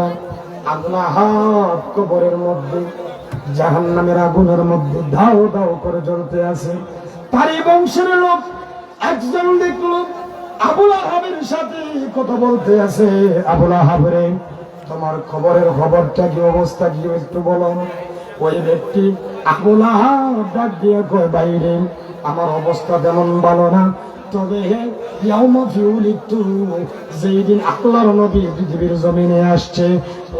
আগুনাহাত কবরের মধ্যে জাহান্নামের আগুনের মধ্যে ধাও ধাও করে জ্বলতে আছে। তারই বংশের লোক একজন দেখল আবু লাহাবের সাথে কথা বলতে আছে। আবু লাহাব রে, তোমার খবরের খবরটা কি, অবস্থা কি একটু বলো। ওই ব্যক্তি আবু লাহাব ডাক দিয়ে কয়, বাইরে আমার অবস্থা তেমন ভালো না, তবে যেই দিন আল্লাহর নবী পৃথিবীর জমিনে আসছে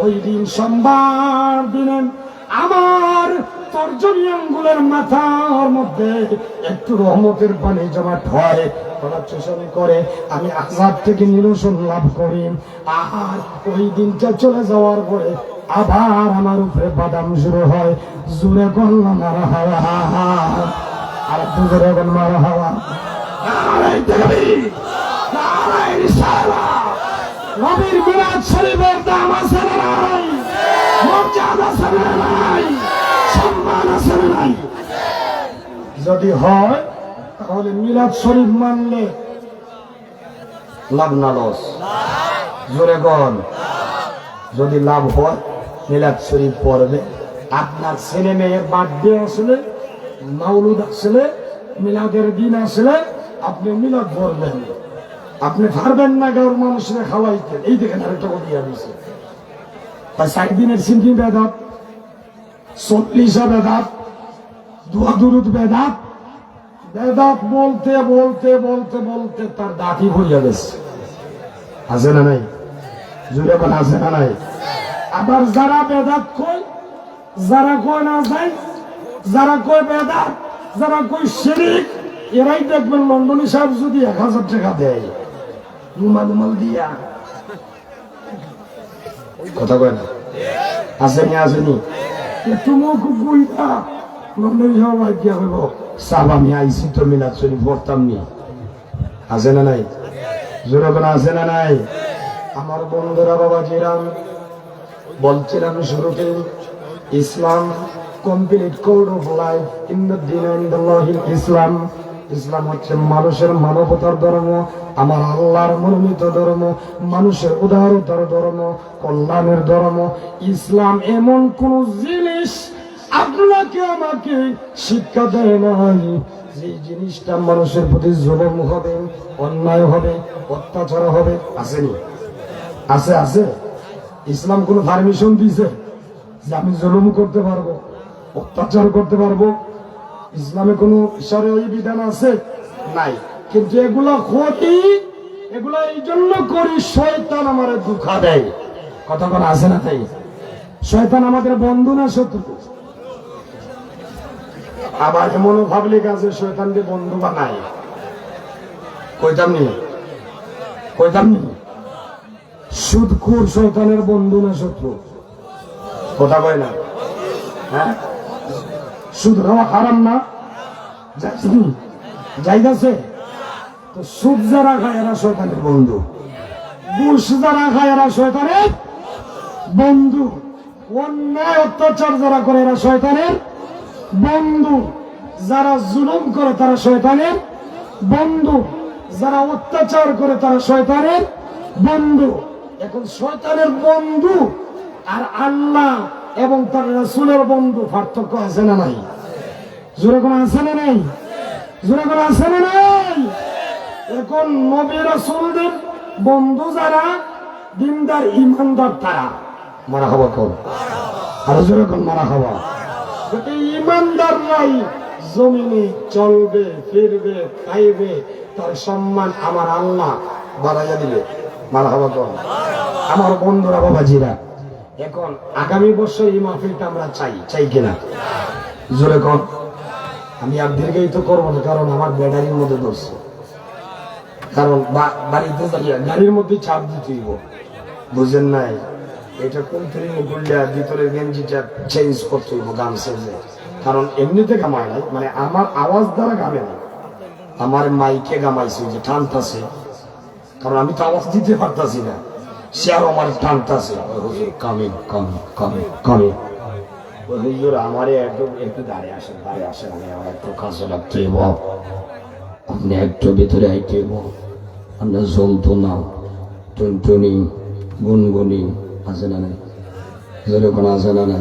ওই দিন সোমবার দিনে আমার তর্জনী আঙ্গুলের মাথার মধ্যে একটু রহমতের পানি জমাট হয়, কলাচোষণ করে আমি আযাব থেকে নিরসন লাভ করি। আর ওই দিনটা চলে যাওয়ার পরে আবার আমার উপরে বাদাম শুরু হয়। জোরে করলাম মারা হাওয়া, আর একটু জোরে করলাম মারা হাওয়া। নবীর মিলাদ শরীফের দাম আছে না নাই, মর্যাদা আছে না নাই, সম্মান আছে না নাই। যদি হয় তাহলে মিলাদ শরীফ মানলে লাভ না লস, জোরে গন। যদি লাভ হয় মিলাদ শরীফ পড়বে। আপনার ছেলে মেয়ের বার্থডে আসলে, মাউলুদ আসলে, মিলাদের দিন আসলে আপনি মিলাদ পড়বেন। আপনি পারবেন না গাঁর মানুষরা খাওয়াইতে, এই দেখেন আরেকটা কথা দিয়েছে। 60 দিনের সিন্ধি বেদাত, 40 বেদাত, দোয়া দুরুদ বেদাত, বেদাত বলতে বলতে বলতে বলতে তার দাঁতই ভরিয়া গেছে। আছে না নাই, জুড়ে বলে আছে না নাই। আবার যারা বেদাত কয়, যারা কয় না যায়, যারা কয় বেদাত, যারা কয় শিরিক, এরাই দেখবেন লন্ডনী সাহেব যদি 1000 টাকা দেয় রুমাল দিয়া, কথা কয় না, আসেনি আসেনি তুমিও খুব বইটা লন্ডনী সাহেব আইডিয়া হইব সাহেব আমি আইসি তো মিলাদ শরীফ পড়তাম নি। আছে না নাই, জোরে করে আছে না নাই। আমার বন্ধুরা বাবাজিরা বলছিলাম শুরুতে, Islam complete code of life in the দিন ইসলাম। ইসলাম হচ্ছে মানুষের মানবতার ধর্ম, আমার আল্লাহর মনোনীত ধর্ম, মানুষের উদারতার ধর্ম, কল্যাণের ধর্ম। ইসলাম এমন কোন জিনিস আপনাকে আমাকে শিক্ষা দেয় নাই যে জিনিসটা মানুষের প্রতি জুলুম হবে, অন্যায় হবে, অত্যাচার হবে। আসেনি, আছে আছে। ইসলাম কোন পারমিশন দিয়েছে যে আমি জুলুম করতে পারবো, অত্যাচার করতে পারবো? ইসলামে কোন শরঈ বিধান আছে? নাই। কিন্তু এগুলা ক্ষতি, এগুলা এই জন্য করি শয়তান আমারে ধোঁকা দেয়। কথা বলা আছে না? তাই শয়তান আমাদের বন্ধু না শত্রু? আবার এমন পাবলিক আছে শয়তানকে বন্ধু বানায়। কইতাম নি, কইতাম নি, সুদখোর শয়তানের বন্ধু না শত্রু? কথা কয় না? হ্যাঁ, সুদ খাওয়া হারাম না? যাইতেছে তো সুদ যারা খায় এরা শয়তানের বন্ধু, ঘুষ যারা খায় এরা শয়তানের বন্ধু, অন্যায় অত্যাচার যারা করে এরা শয়তানের বন্ধু, যারা জুলুম করে তারা শয়তানের বন্ধু, যারা অত্যাচার করে তারা শয়তানের বন্ধু। এখন শয়তানের বন্ধু আর আল্লাহ এবং তার রাসূলের বন্ধু পার্থক্য আছে না নাই? জোরে কোন আছে না নাই? জোরে কোন আছে না নাই? নাই? এখন নবী রাসূলদের বন্ধু যারা দিনদার ইমানদার তারা মারহাবা কর, আর জোরে কোন মারহাবা। এই ইমানদার নাই জমিনে চলবে ফিরবে খাইবে, তার সম্মান আমার আল্লাহ বাড়াইয়া দিবে। মারহাবা কর আমার বন্ধুরা বাবাজিরা। এখন আগামী বছর এই মাহফিলটা আমরা চাই কিনা? জোরে কর। আমি আর দীর্ঘায়িত করবো না, কারণ আমার ব্যাটারির মধ্যে ধরছে, কারণ বাড়িতে গাড়ির মধ্যে চাপ দিতে হইব, বুঝেন নাই? এটা কোন থেকে করলে ভিতরের গেঞ্জিটা চেঞ্জ করতে হইব গান সেজে, কারণ এমনিতে গামায় নাই, মানে আমার আওয়াজ দ্বারা গাবে না, আমার মাইকে গামাইছে যে টানতাছে, কারণ আমি তো আওয়াজ দিতে পারতাছি না, সে আর আমার টানতাছে কামে কামে কামে কামে। হুজুর আমারে একটু দাঁড়িয়ে আসেন, আমি আমার একটু কাছে লাগতে হইব, আপনি একটু ভিতরে আইতে হইব। আমরা জ্বলতো না টুনটুনি গুনগুনি আছে না নাই? যেরকম আছে না না?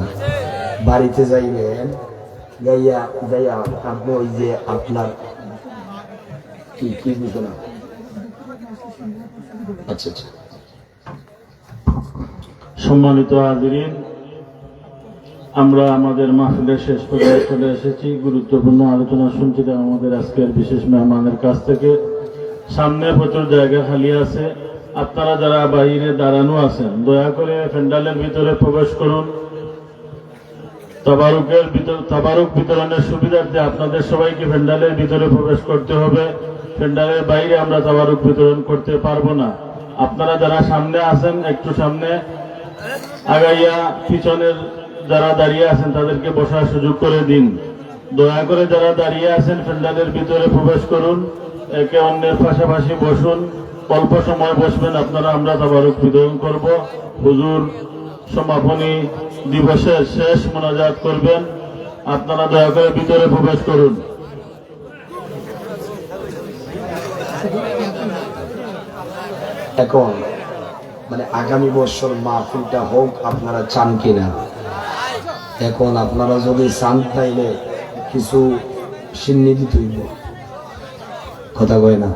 বাড়িতে যাইবেন, যাইয়া আপনি ওই যে আপনার কি বুঝো না? আচ্ছা আচ্ছা। সম্মানিত হাজিরিন, আমরা আমাদের মাহফিলের শেষ পর্যায়ে চলে এসেছি। গুরুত্বপূর্ণ আলোচনা শুনছি আমাদের আজকের বিশেষ মেহমানের কাছ থেকে। সামনে প্রচুর জায়গা খালি আছে, আপনারা যারা বাইরে দাঁড়ানো আছেন দয়া করে প্যান্ডেলের ভিতরে প্রবেশ করুন। তাবারুক বিতরণের সুবিধার্থে আপনাদের সবাইকে প্যান্ডেলের ভিতরে প্রবেশ করতে হবে। প্যান্ডেলের বাইরে আমরা তাবারুক বিতরণ করতে পারবো না। আপনারা যারা সামনে আছেন একটু সামনে আগাইয়া, পিছনের যারা দাঁড়িয়ে আছেন তাদেরকে বসার সুযোগ করে দিন। দয়া করে যারা দাঁড়িয়ে আছেন প্যান্ডেলের ভিতরে প্রবেশ করুন, একে অন্যের পাশাপাশি বসুন। অল্প সময় বসবেন আপনারা, আমরা তাবারুক বিতরণ করব। হুজুর সমাপনী দিবসের শেষ মোনাজাত করবেন, আপনারা দয়া করে ভিতরে প্রবেশ করুন। এখন মানে আগামী বছর মাহফিলটা হোক, আপনারা চান কিনা? এখন আপনারা যদি চান তাইলে কিছু সিন্নি দিতে হইব, কথা কয় না?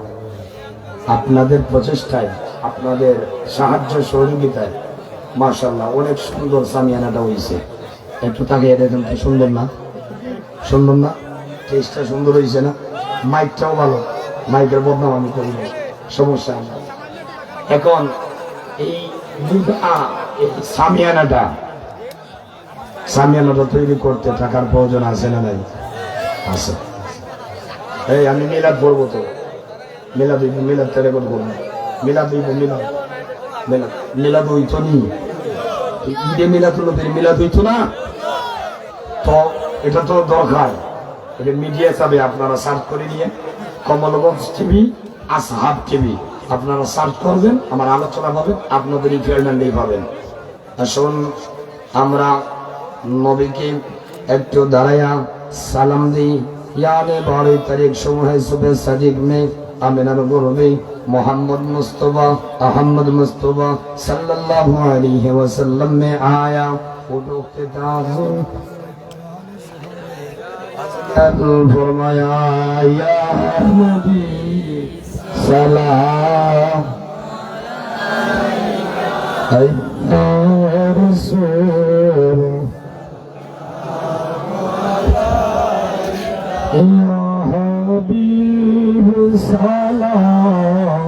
আপনাদের প্রচেষ্টায়, আপনাদের সাহায্য সহযোগিতায় মাশাআল্লাহ অনেক সুন্দর সামিয়ানাটা হয়েছে। একটু তাকিয়ে দেখেন তো, সুন্দর না? সুন্দর না? টেস্টটা সুন্দর হয়েছে না? মাইকটাও ভালো, মাইকের বদনাম আমি করি না, সমস্যা না। এখন এই সামিয়ানাটা তৈরি করতে টাকার প্রয়োজন আছে না নাই? আছে। এই আমি মিলাদ পড়বো তো, মিলাদ রেকর্ড করবো, মিলাদ হইতো নি, ঈদে মিলাদ হইতো না তো, এটা তো দরকার। এটা মিডিয়া চাবে, আপনারা সার্চ করে নিয়ে কমলগঞ্জ টিভি, আসহাব টিভি আপনারা সার্চ করবেন, আমার আলোচনা পাবেন, আপনাদের রিকোয়ারমেন্টেই পাবেন। আসুন আমরা নবীকে একটু দাঁড়াইয়া সালাম দিই। ইয়াদে 12 তারিখ সময় সুবে সাদিক মে আমিনার গর্বে मोहम्मद मुस्तफा अहमद मुस्तफा सल्लल्लाहु अलैहि वसल्लम में आया। फरमाया या नबी सलाम या रसूल या हबीब सलाम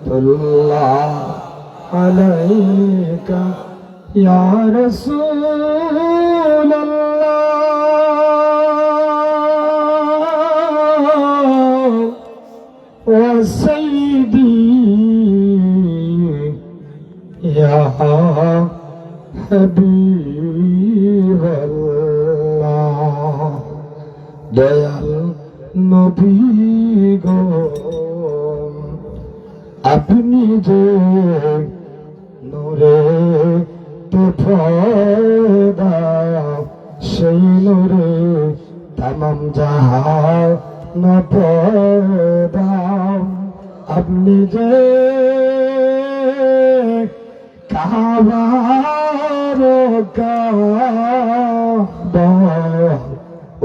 सल्लल्लाहु अलैका या रसूल अल्लाह व सय्यदी या हबीब अल्लाह। दयाल नबी गो अपनी जे नूरे पैदा সেই নূরে तमाम जहां न पैदा। अपनी जे काबारो काबा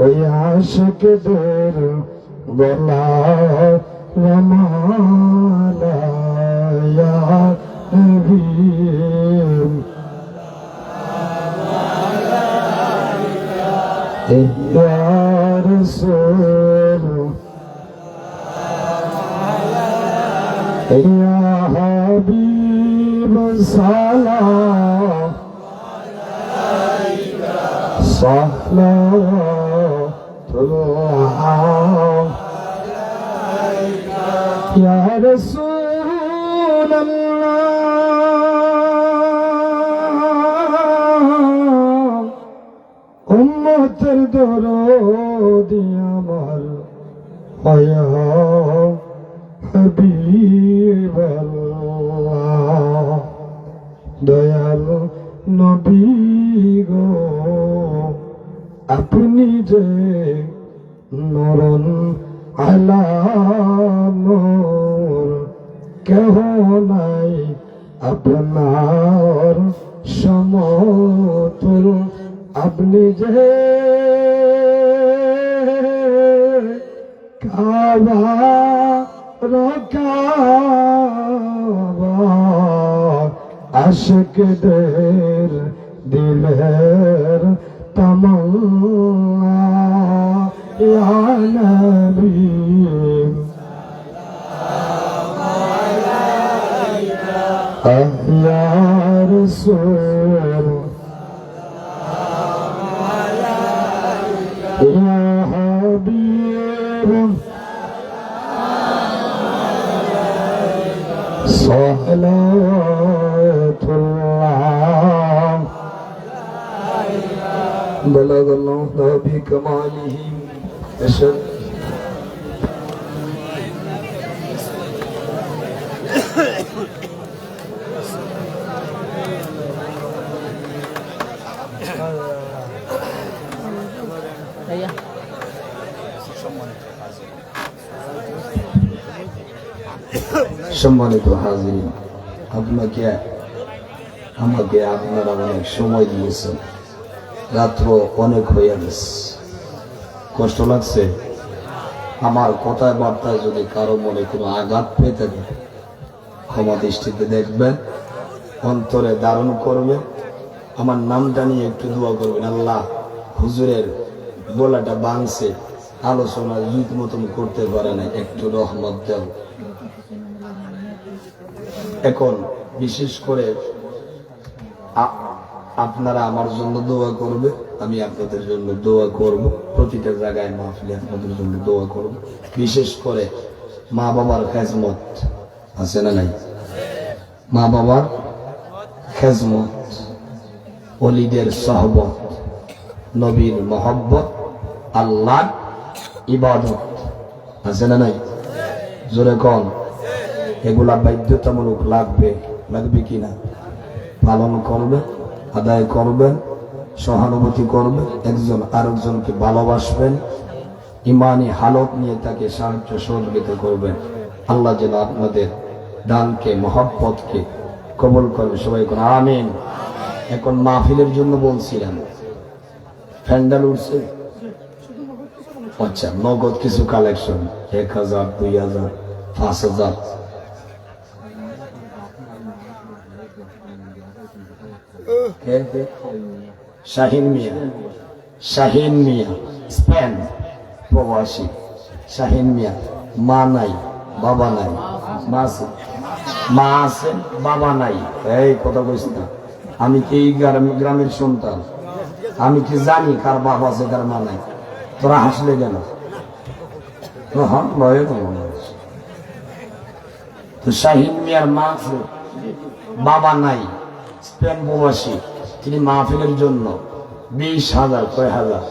ওই আশিকদের গলা রমালা ইয়া নবী ইয়া রাসূল ইয়া হাবিব সালাম সালাতুল্লাহ ইয়া রাসূলুল্লাহ উম্মতের দরদি আমার ইয়া হাবিবাল্লাহ দয়াল নবী গো আপনি যে নরন আলামর কেহ নাই আপনার সমতুল আপনি যে কাবা রকাবা আশিকদের দিলের তমন্না ইয়া নবী ইয়া রাসূল ইয়া হাবিব সালাতুল্লাহ বলাগাল্লাহু বিকামালিহি আশহাদু সম্মানিত হাজিরিন, আপনাকে আমাকে আপনারা অনেক সময় দিয়েছেন, রাত্র অনেক হয়ে গেছে, কষ্ট লাগছে। আমার কথায় বার্তায় যদি কারো মনে কোনো আঘাত পেয়ে থাকে ক্ষমা দৃষ্টিতে দেখবেন, অন্তরে ধারণ করবেন, আমার নামটা নিয়ে একটু দোয়া করবেন। আল্লাহ হুজুরের গলাটা ভাঙছে, আলোচনা জুত মতন করতে পারে না, একটু রহমত দেব। এখন বিশেষ করে আপনারা আমার জন্য দোয়া করবে, আমি আপনাদের জন্য দোয়া করব, প্রতিটা জায়গায় মাহফিলে আপনাদের জন্য দোয়া করব। বিশেষ করে মা বাবার খেজমত আছে না নাই? মা বাবার খেজমত, ওলিদের সহবত, নবীর মহব্বত, আল্লাহর ইবাদত আছে না নাই? জোরে কোন? এগুলা বাধ্যতামূলক লাগবে কিনা? পালন করবে, আদায় করবেন, সহানুভূতি করবেন, একজন আরেকজনকে ভালোবাসবেন, ইমানি হালত নিয়ে তাকে সাহায্য সহযোগিতা করবেন। আল্লাহ যেন আপনাদের দানকে, মহব্বতকে কবুল করবে। সবাই কোন আমিন। এখন মাহফিলের জন্য বলছিলাম, প্যান্ডেল উঠছে, আচ্ছা নগদ কিছু কালেকশন 1000, 2000, 5000 শাহিন মিয়া স্পেন প্রবাসী। শাহিন মিয়া মা নাই বাবা নাই, মা আছে বাবা নাই। এই কথা কইস না, আমি কি গ্রামের সন্তান? আমি কি জানি কার বাবা আছে কার মা নাই? তোরা হাসলে কেন? তো শাহিন মিয়ার মা আছে, বাবা নাই, স্পেন প্রবাসী। তিনি মাহফিলের জন্য 20,000, কয় হাজার?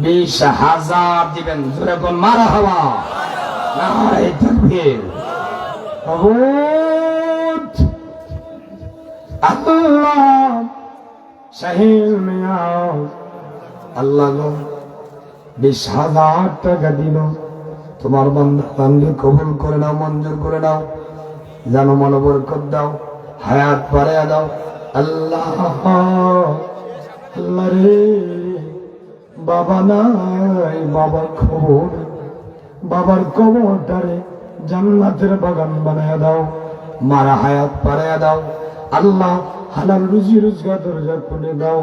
20,000 দিবেন। জোরে কোন মারহাবা, নারে তাকবীর। আল্লাহ শাহিন মিয়া, আল্লাহ গো 20,000 টাকা দিল, তোমার বান্দা কবুল করে নাও, মঞ্জুর করে নাও, জানো মনে বরকত দাও, হায়াত বাড়ায়া দাও। আল্লাহ আল্লাহ রে, বাবা নাই, বাবা খবর, বাবার কবরটারে জান্নাতের বাগান বানায় দাও, মারা হায়াত পারায় দাও। আল্লাহ হালাল রুজি রোজগার দরজা খুলে দাও,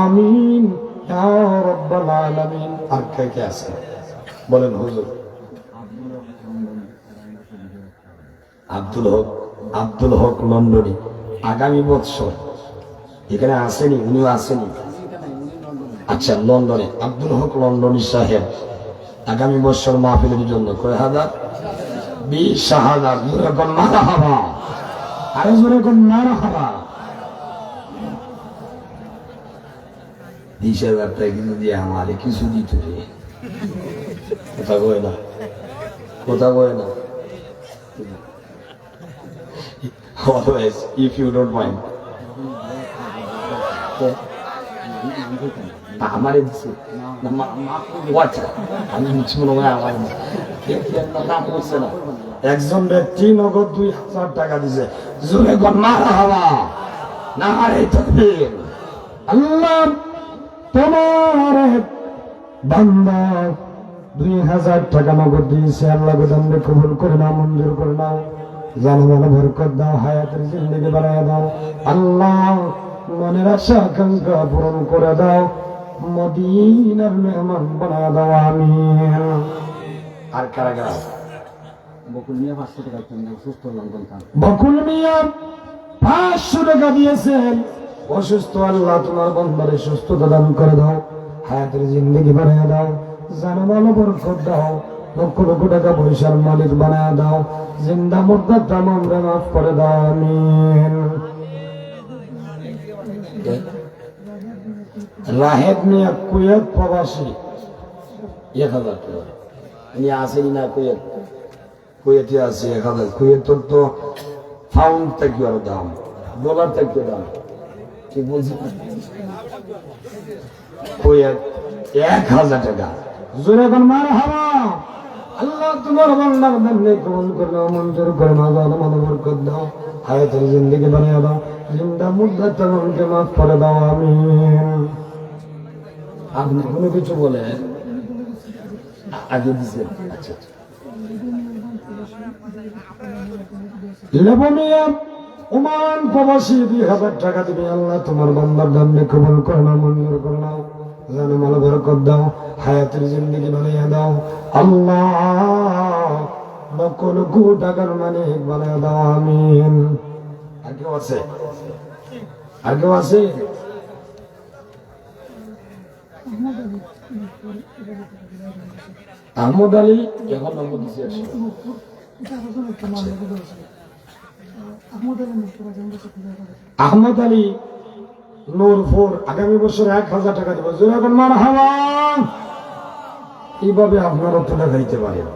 আমিন ইয়া রাব্বাল আলামিন। আর কে কে আছে বলেন হুজুর? আব্দুল হক লন্ডনী আগামী বছর এখানে আসেনি, উনিও আসেনি। আচ্ছা, লন্ডনে আব্দুল হক লন্ডনী সাহেব আগামী বছর মাহফিলের জন্য কয় হাজার? 20,000। জোরে কোন মারহাবা, আরে জোরে কোন মারহাবা। 20,000 টাকা কিন্তু দিয়ে আমারে কিছু দিত রে। কথা কয় না, কথা কয় না। Always, if you don't mind. আমারে দিছে আমি মনে হয় আমার নাম করছে না। একজন ব্যক্তি নগদ 2,000 টাকা দিছে। জোরে কোন মারহাবা, নারে তাকবীর। আল্লাহ তোমার বান্দা 2,000 টাকা নগদ দিয়েছে। আল্লাহ গোদামে কবুল করে নাও, মঞ্জুর করে নাও, জানমাল বরকত দাও, হায়াতের জিন্দেগি বানায় দাও। আল্লাহ মনের আশা আকাঙ্ক্ষা পূরণ করে দাও, মদিনার মেহমান বানায় দাও, আমিন। আর কারা কারা? বকুল মিয়া 500 টাকা সুস্থ লঙ্ঘন, বকুল মিয়া 500 টাকা দিয়েছেন। অসুস্থ আল্লাহ তোমার বান্দারে সুস্থতা দান করে দাও, হায়াতের জিন্দেগি বানায় দাও, জানমাল বরকত দাও, লক্ষ লক্ষ টাকা পয়সার মালিক বানায় দাও, জিন্দা মুর্দা তামাম রে মাফ করে দাও, আমিন। রাহেদ মিয়া কুয়েত প্রবাসী 1,000 টাকা উনি আসেনি না। কুয়েতে আছে 1,000। কুয়েতের তো পাউন্ড থেকে আরো দাম, ডলার থেকে দাম, ঠিক বলছি? কুয়েত 1,000 টাকা। জোরে কোন মারহাবা। আল্লাহ তোমার বান্দার দানে কবুল করে নাও, মঞ্জুর করে নাও, জানমাল বরকত দাও, হায়াতের জিন্দেগি বানিয়ে দাও, জিন্দা মুর্দা তামামকে মাফ করে দাও, আমিন। আপনি কোনো কিছু বলে আগে দিছে? আচ্ছা, লেবমিয়া ওমান প্রবাসী 2,000 টাকা দিবে। আল্লাহ তোমার বান্দার দানে কবুল করে নাও, মঞ্জুর করে নাও, জানমাল বরকত দাও, হায়াতের জিন্দেগি বানিয়ে দাও। আল্লাহ লক্ষ লক্ষ টাকার মালিক বানিয়ে দাও, আমিন। আর কেউ আছে? আর কেউ আছে? আহমদ আলী এখন নম্বর দিচ্ছে। আহমদ আলী নূরপুর আগামী বছর 1,000 টাকা দেবো। জোরে কোন মারহাবা। এইভাবে আপনারা তো দেখাইতে পারেন,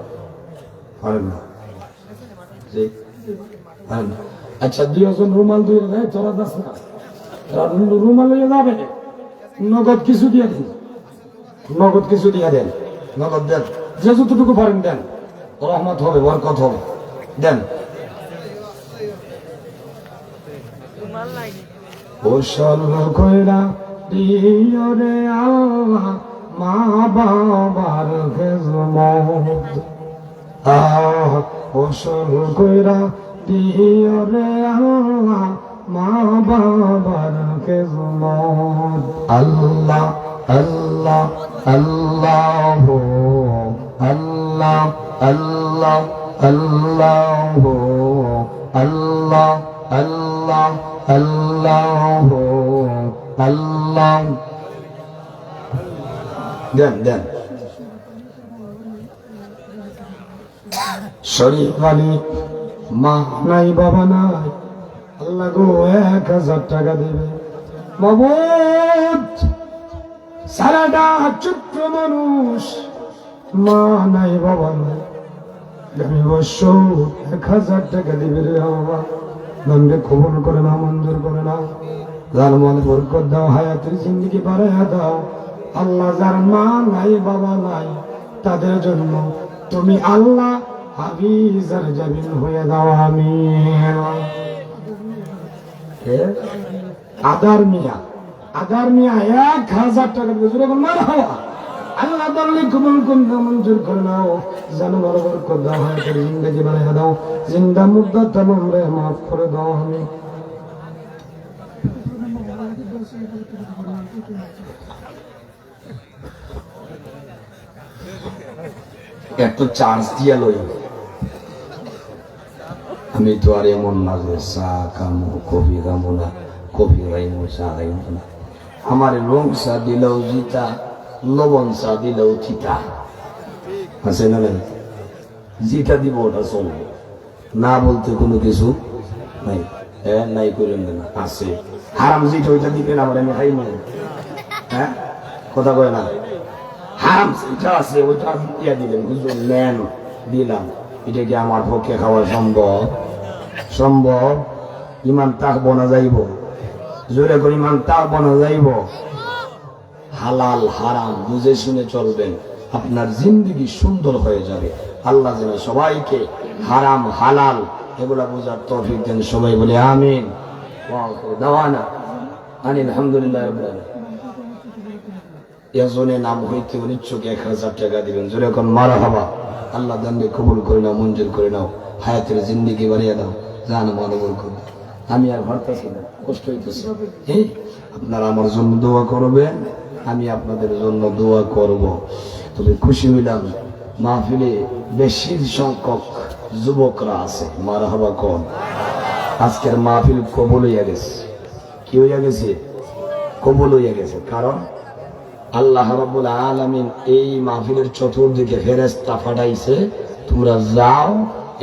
পারেন না? আচ্ছা, 2 রুমাল 2 তোরা দাস না, রুমাল লইয়া যাবে, নগদ কিছু দিয়ে দিন, নগদ কিছু দিয়ে দেন, নগদ দেন, যে যতটুকু পারেন দেন, রহমত হবে, বরকত হবে, দেন। ওসল কইরা দিও রে আল্লাহ মা বাবার খেজমত, ওসল কইরা দিও রে আল্লাহ মা বাবার খেজমত। আল্লাহ আল্লাহ আল্লাহ আল্লাহ আল্লাহ আল্লাহ আল্লাহ আল্লাহ আল্লাহ আল্লাহ। দেন দেন। শরীফ আলী মা নাই, বাবা নাই, আল্লাহ গো 1,000 টাকা দেবে। মাবুদ সারাটা ছোট্ট মানুষ, মা নাই, বাবা নাই, আমি বছর 1,000 টাকা দিবে রে বাবা। নামে কবুল করে নাও, মঞ্জুর করে নাও, জানমাল বরকত দাও, হায়াতের জিন্দেগি বাড়াইয়া দাও। আল্লাহ যার মা নাই, বাবা নাই, তাদের জন্য তুমি আল্লাহ হাফিজার জামিন হয়ে দাও, আমিন। আদার মিয়া আগার মিয়া 1000 টাকা দিবে জোরে কোন মারহাবা আল্লাহ দলে কবুল করনা মঞ্জুর করে নাও জানো বরকত করে দাও হায়াতের জিন্দেগি বানায় দাও জিন্দা মুদ্দা तमाम রে maaf করে দাও আমি একটু চার্জ দিয়া লই আমি তো আর এমন না যে চা কামো কফি কামো না কফি খাইমো চা খাইমো না আমার রং চা দিলেও জিতা লবণ চা দিলেও চিতা আছে না নাই জিতা দিব ওটা চলবে না বলতে কোনো কিছু নাই হ্যাঁ নাই করেন না আছে হারাম জিত ওইটা দিবেন আবার আমি খাইমো হ্যাঁ কথা কয় না হারাম যেটা আছে ওইটা দিয়া দিলেন বুঝলেন নেন দিলাম এটা কি আমার পক্ষে খাওয়া সম্ভব সম্ভব ইমান তাক বনা যাইব জোরে করে ইমান তাক বনা যাইব হালাল হারাম বুঝে শুনে চলবেন আপনার জিন্দগি সুন্দর হয়ে যাবে আল্লাহ যেন সবাইকে হারাম হালাল এগুলা বোঝার তৌফিক দেন সবাই বলে আমিন দাওয়ানা আনিল আলহামদুলিল্লাহ রাব্বিল আলামিন এজনে নাম হইতে ইচ্ছুক 1000 টাকা দিবেন জোরে কোন মারহাবা আল্লাহ দানকে কবুল করে নাও মঞ্জুর করে নাও হায়াতের জিন্দেগি বাড়িয়ে দাও জান মনোবল করে আমি আর ভারতাছি না কষ্ট হইতেছে আপনারা আমার জন্য দোয়া করবেন আমি আপনাদের জন্য দোয়া করব তবে খুশি হইলাম মাহফিলে বেশি সংখ্যক যুবকরা আছে মারহাবা কোন আজকের মাহফিল কবুল হইয়া গেছে কি হইয়া গেছে কবুল হইয়া গেছে কারণ আল্লাহ রাব্বুল আলামিন এই মাহফিলের চতুর্দিকে ফেরেশতা পাঠাইছে তোমরা যাও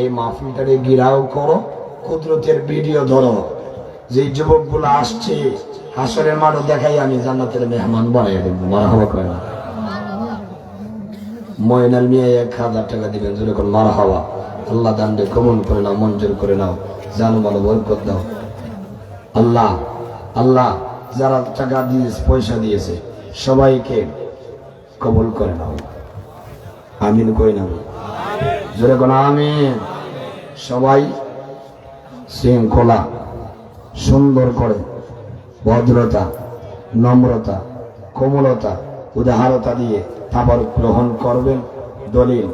এই মাহফিলটাকে ঘিরাও করো কুদরতের ভিডিও ধরো যে যুবকগুলো আসছে হাসরের মাঠে দেখাই আমি জান্নাতের মেহমান বানাইয়া দেব মারহাবা কয় না ময়নাল মিয়া 1000 টাকা দিবেন জোরে কোন মারহাবা আল্লাহ দানকে কবুল করে নাও মঞ্জুর করে নাও জানো বলো বরকত দাও আল্লাহ আল্লাহ যারা টাকা দিয়েছে পয়সা দিয়েছে সবাইকে কবুল করে নাও আমিন কই নাও জোরে কোন আমিন সবাই শৃঙ্খলা সুন্দর করে ভদ্রতা নম্রতা কোমলতা উদারতা দিয়ে তাবারুক গ্রহণ করবেন দলিল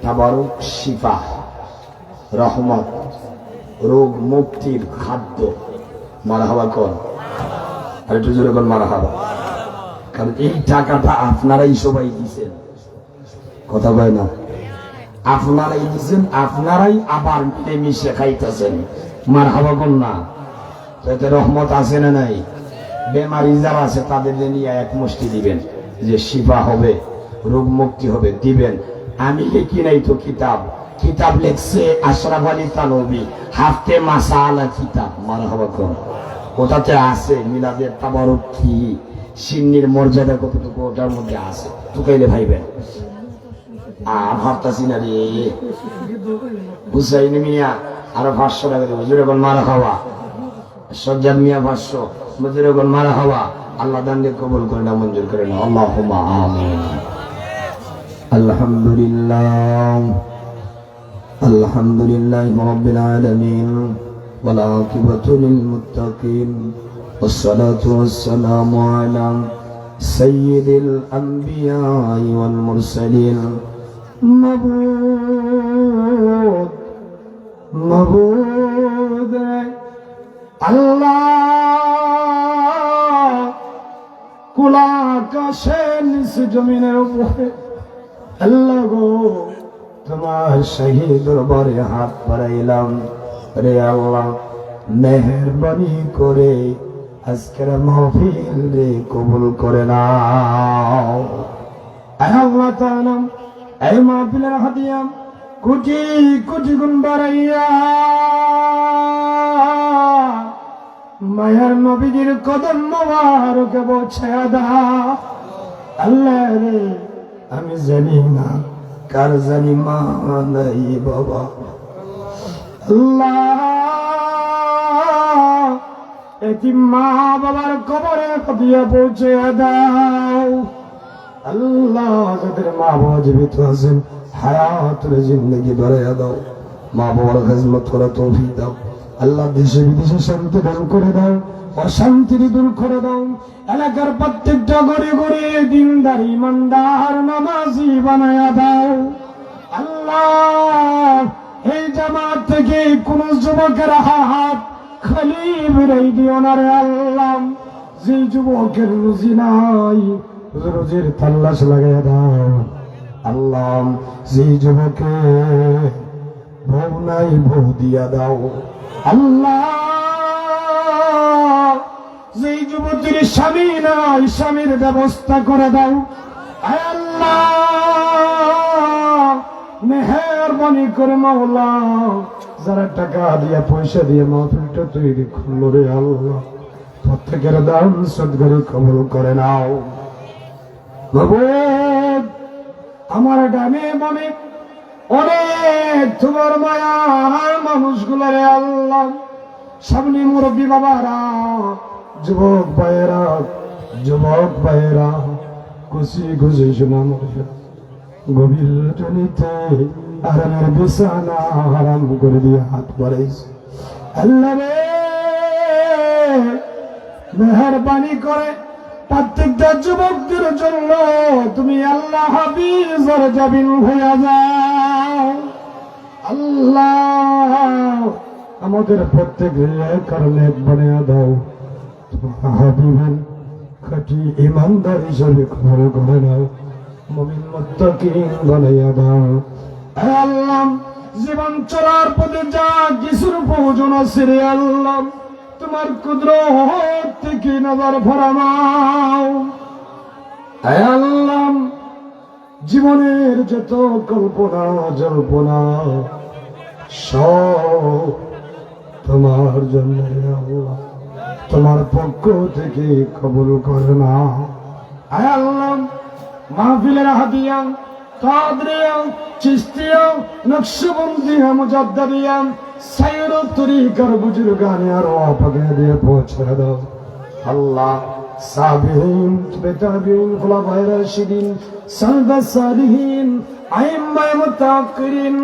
তাবারুক শিফা রহমত রোগ মুক্তির খাদ্য মারহাবা কর আর একটু জোরে কোন মারহাবা কারণ এই টাকাটা আপনারাই সবাই দিচ্ছেন কথা কয় না আপনারাই দিচ্ছেন আপনারাই আবার মিলেমিশে খাইতেছেন মারহাবা কোন না এতে রহমত আছে না নাই বেমারি যারা আছে তাদের নিয়ে এক মুষ্টি দিবেন যে শিফা হবে রোগ মুক্তি হবে দিবেন আমি লিখি নাই তো কিতাব কিতাব লেখছে আশরাফ আলী থানভী হাফতে মাসালা কিতাব মারহাবা কোন ওটাতে আছে মিলাদের তাবারুক কি সিন্নির মর্যাদা কতটুকু ওটার মধ্যে আছে তুকাইলে ভাইবেন আর ভাবতাছি না রে হুসাইন মিয়া আরো 500 টাকা দেবো জোরে কোন মারা খাওয়া সজ্জাদ মিয়া 500 জোরে কোন মারা খাওয়া আল্লাহ দানকে কবুল করে না মঞ্জুর করে না আল্লাহুম্মা আমিন আলহামদুলিল্লাহ আলহামদুলিল্লাহি রাব্বিল আলামিন ওয়াল আকিবাতু লিল মুত্তাকিন والصلاة والسلام على سيد الأنبياء والمرسلين مبعوث الله كل আকাশের নিচে জমিনের উপরে আল্লাহ গো তোমার শাহী দরবারে হাত বাড়াইলাম রে আল্লাহ মেহেরবানি করে আজকের মাহফিল রে কবুল করে নাও আল্লাহ তাআলা এই মাহফিলের হাদিয়া কোটি কোটি গুণ বাড়াইয়া মায়ার নবীর কদম মোবারকে পৌঁছায়া দাও আল্লাহ রে আমি জানি না কার জানি মা নাই বাবা আল্লাহ এটি মা বাবার কবরে দিয়ে পৌঁছে দাও আল্লাহ যাদের মা বাবা জীবিত আছেন হায়াতের জিন্দেগি বাড়াইয়া দাও মা বাবার খেদমত করার তৌফিক দাও আল্লাহ দেশে বিদেশে শান্তি দান করে দাও অশান্তির দূর করে দাও। এলাকার প্রত্যেকটা গড়ে গড়ে দিনদার ইমানদার নামাজি বানায়া দাও। আল্লাহ, এই জামাত থেকে কোন যুবকের হাত খালি বেরাই দিও না রে আল্লাহ। যে যুবকের রুজি নাই, রুজির তাল্লাশ লাগাইয়া দাও আল্লাহ। যে যুবকের বউ নাই, বউ দিয়া দাও আল্লাহ। যে যুবতীর স্বামী নাই, স্বামীর ব্যবস্থা করে দাও আল্লাহ। মেহেরবানি করে মাওলা, যারা টাকা দিয়া পয়সা দিয়ে মাহফিলটা তৈরি করলো রে আল্লাহ, প্রত্যেকের দান সদগরি কবুল করে নাও। মাবুদ, আমার ডানে বামে অনেক তোমার মায়ার মানুষগুলো রে আল্লাহ, সামনে মুরব্বী বাবারা, যুবক ভাইয়েরা খুশি খুশি শোনা গভীর রজনীতে আরামের বিছানা হারাম করে দিয়ে হাত বাড়াইছে। আল্লাহ রে, মেহেরবানি করে প্রত্যেকটা যুবকদের জন্য তুমি আল্লাহ হাফিজের জামিন হইয়া যাও আল্লাহ। আমাদের প্রত্যেকের কারণে বানিয়ে দাও, তোমার হাবিবের খাঁটি ইমানদার হিসেবে কবুল করে নাও, মুমিন মুত্তাকিন বানাইয়া দাও আল্লাহ। জীবন চলার পথে যা কিছুর প্রয়োজন আছে রে আল্লাহ, তোমার কুদরত থেকে নজর ফরামাও আল্লাহ। জীবনের যত কল্পনা জল্পনা সব তোমার জন্য আল্লাহ, তোমার পক্ষ থেকে কবুল করে না আল্লাহ। মাহফিলের হাদিয়া, কাদরিয়া, চিশতিয়া, নকশবন্দিয়া, মুজাদ্দিদিয়া, সাইর তরিকার বুজুর্গানে আর ওয়াফাকে দিয়ে পৌঁছে দাও আল্লাহ। সাবিহিন, তাবিঈন, খুলাফায়ে রাশিদিন, সালফে সালিহিন, আইম্মায়ে মুতাআক্কিরিন,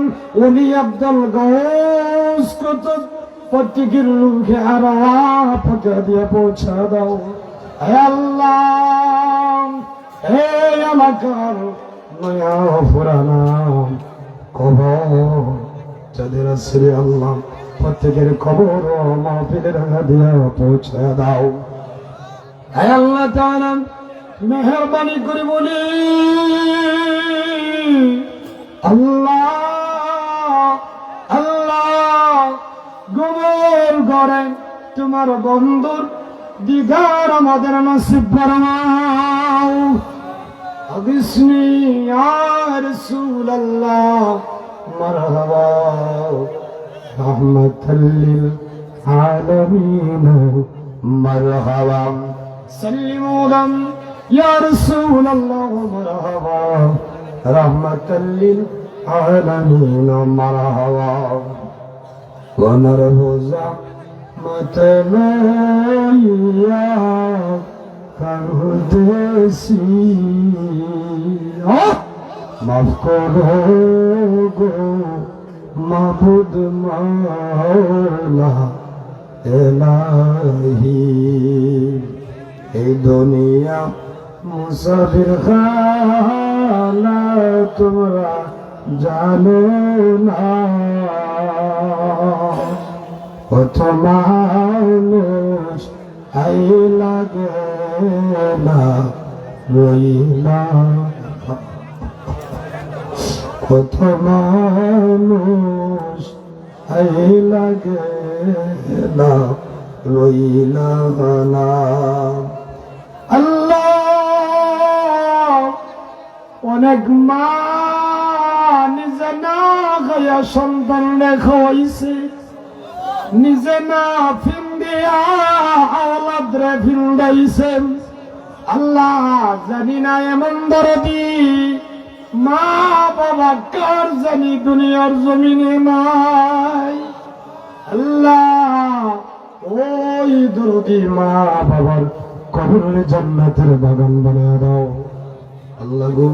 ওলি আব্দুল গাউস কুতুব, প্রত্যেকের রূহে আর ওয়াফাকে দিয়ে পৌঁছে দাও আল্লাহ। এই এলাকার নয়া পুরানা কবর যাদের আছে আল্লাহ, প্রত্যেকের কবর মাহফিলের হাদিয়া পৌঁছে দাও আল্লাহ তাআলা। মেহেরবানি করে বলি আল্লাহ, আল্লাহ, গোবর ঘরে তোমার বন্ধুর দিদার আমাদের নসিব ফরমাও। أغثني يا رسول الله مرحبا رحمة للعالمين مرحبا سلموا لهم يا رسول الله مرحبا رحمة للعالمين مرحبا ونرفع متنا করদেশি মাফ করো গো মাবুদ মাওলা এলাহি। এই দুনিয়া মুসাফির খানা তোমরা জানো না, কত মানুষ আই লাগে না রইলা, কত মানুষ আই লাগে না রইলা না। আল্লাহ, অনেক মা নিজে না খায়া সন্তান রেখা হইছে, নিজে না ফিন্দিয়া আওলাদরে ফিন্দাইছেন। আল্লাহ, জানি না এমন দরদি মা বাবা কার জানি দুনিয়ার জমিনে নাই। আল্লাহ, ওই দরদি মা বাবার কবরে জান্নাতের বাগান বানায় দাও। আল্লাহ গো,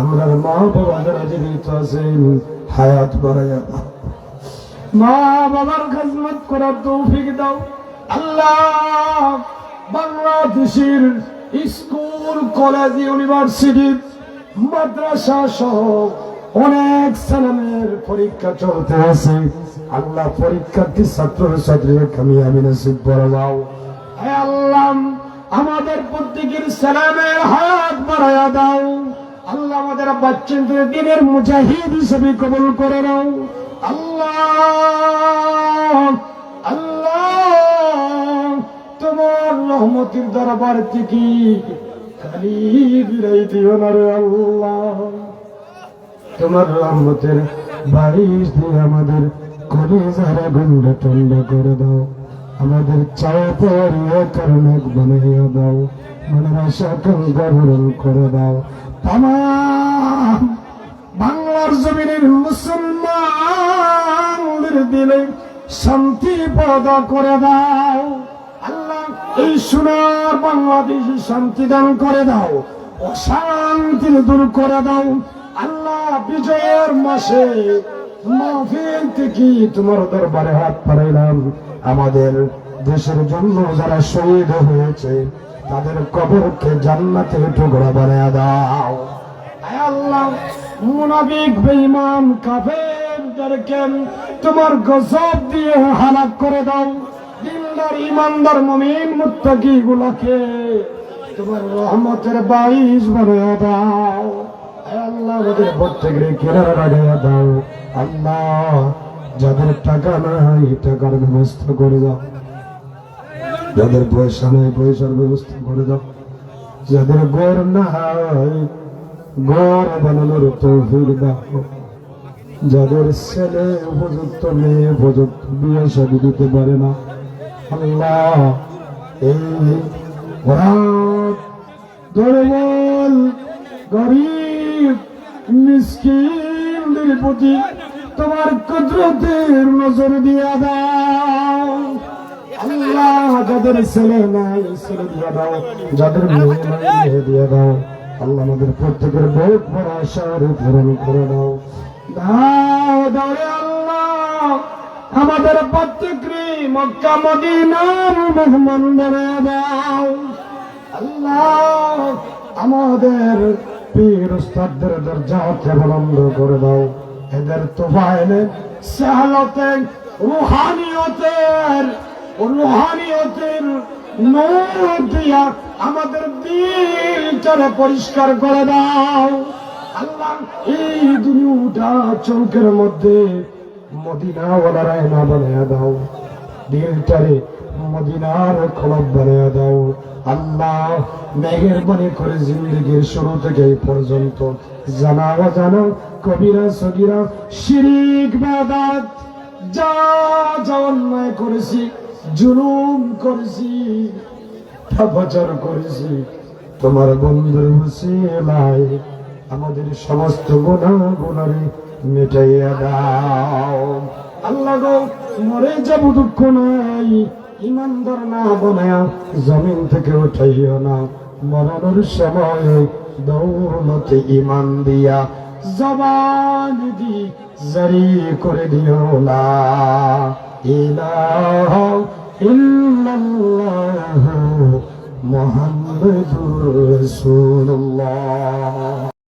আমরা মা বাবা যারা জীবিত আছেন হায়াত বাড়াইয়া দাও, মা বাবার খিদমত করার তৌফিক দাও। আল্লাহ বাংলাদেশের স্কুল কলেজ ইউনিভার্সিটি মাদ্রাসা সহ অনেক ছেলেমেয়ের পরীক্ষা চলতে আছে। আল্লাহ পরীক্ষার্থী ছাত্র ছাত্রীদের কামিয়াবি নসিব করে দাও। হে আল্লাহ আমাদের প্রত্যেকের ছেলেমেয়ের হায়াত বাড়ায়া দাও। আল্লাহ আমাদের বাচ্চাদের দিনের মুজাহিদ হিসেবে কবুল করে নাও। আল্লাহ আল্লাহ তোমার রহমতের দরবার থেকে খালি বিরাই দিও না রে আল্লাহ। তোমার রহমতের বারিশ দিয়ে আমাদের কলিজারা গুন্ডা টন্ডা করে দাও। আমাদের চাওয়া পাওয়ার কারণে বানাইয়া দাও। মনের আশা পূরণ করে দাও। তামাম বাংলার জমিনের মুসলমানদের দিলে শান্তি পয়দা করে দাও। আল্লাহ এই সোনার বাংলাদেশে শান্তি দান করে দাও। অশান্তি দূর করে দাও। আল্লাহ বিজয়ের মাসে মাহফিল থেকে তোমার দরবারে হাত বাড়াইলাম। আমাদের দেশের জন্য যারা শহীদ হয়েছে তাদের কবরকে জান্নাতের টুকরা বানায়া দাও। আয় আল্লাহ মুনাফিক বেঈমান কাফেরদেরকে তোমার গজব দিয়ে হালাক করে দাও। দিনদার ইমানদার মুমিন মুত্তাকি গুলোকে তোমার রহমতের বারিশ বানায়া দাও। আয় আল্লাহ আমাদের প্রত্যেকের কিনারা লাগাইয়া দাও। আল্লাহ যাদের টাকা নাই টাকার ব্যবস্থা করে দাও। যাদের পয়সা নাই পয়সার ব্যবস্থা করে দাও। যাদের ঘর নাই ঘর বানানোর তৌফিক দাও। যাদের ছেলে উপযুক্ত মেয়ে উপযুক্ত বিয়ে শাদী দিতে পারে না আল্লাহ এই দুর্বল গরিব মিসকিনদের প্রতি তোমার কুদরতের নজর দিয়া দাও। আল্লাহ যাদের ছেলে নাই ছেলে দিয়া দাও। যাদের মেয়ে নাই মেয়ে দিয়া দাও। আল্লাহ আমাদের প্রত্যেকের বহুত বড় আশার পূরণ করে দাও। দাও দাও রে আল্লাহ আমাদের প্রত্যেককে মক্কা মদিনার মেহমান বানায়া দাও। আল্লাহ আমাদের পীর উস্তাদদের দরজাকে বুলন্দ করে দাও। এদের তোফায়েলে সাহলতে রুহানিয়তের নূর দিয়া আমাদের দিলটারে পরিষ্কার করে দাও। আল্লাহ এই দুনিয়াটা চৌকের মধ্যে মদিনাওয়ালার আয়না বানায়া দাও। দিলটারে মদিনার খলব বানায়া দাও। আল্লাহ মেহেরবানি করে জিন্দগির শুরু থেকে এই পর্যন্ত জানা অজানা কবিরা সগীরা শিরিক বিদআত যা যা অন্যায় করেছি জুলুম করেছি পাপাচার করেছি তোমার বন্ধুর ওসিলায় আমাদের সমস্ত গুনাহগুনারে মিটাইয়া দাও। আল্লাহ গো মরে যাব দুঃখ নাই ইমানদার না বানায়া জমিন থেকে উঠাইও না। মরণের সময় দৌলতে ইমান দিয়া জবান দি জারি করে দিও লা ইলাহা ইল্লাল্লাহু মুহাম্মাদুর রাসূলুল্লাহ।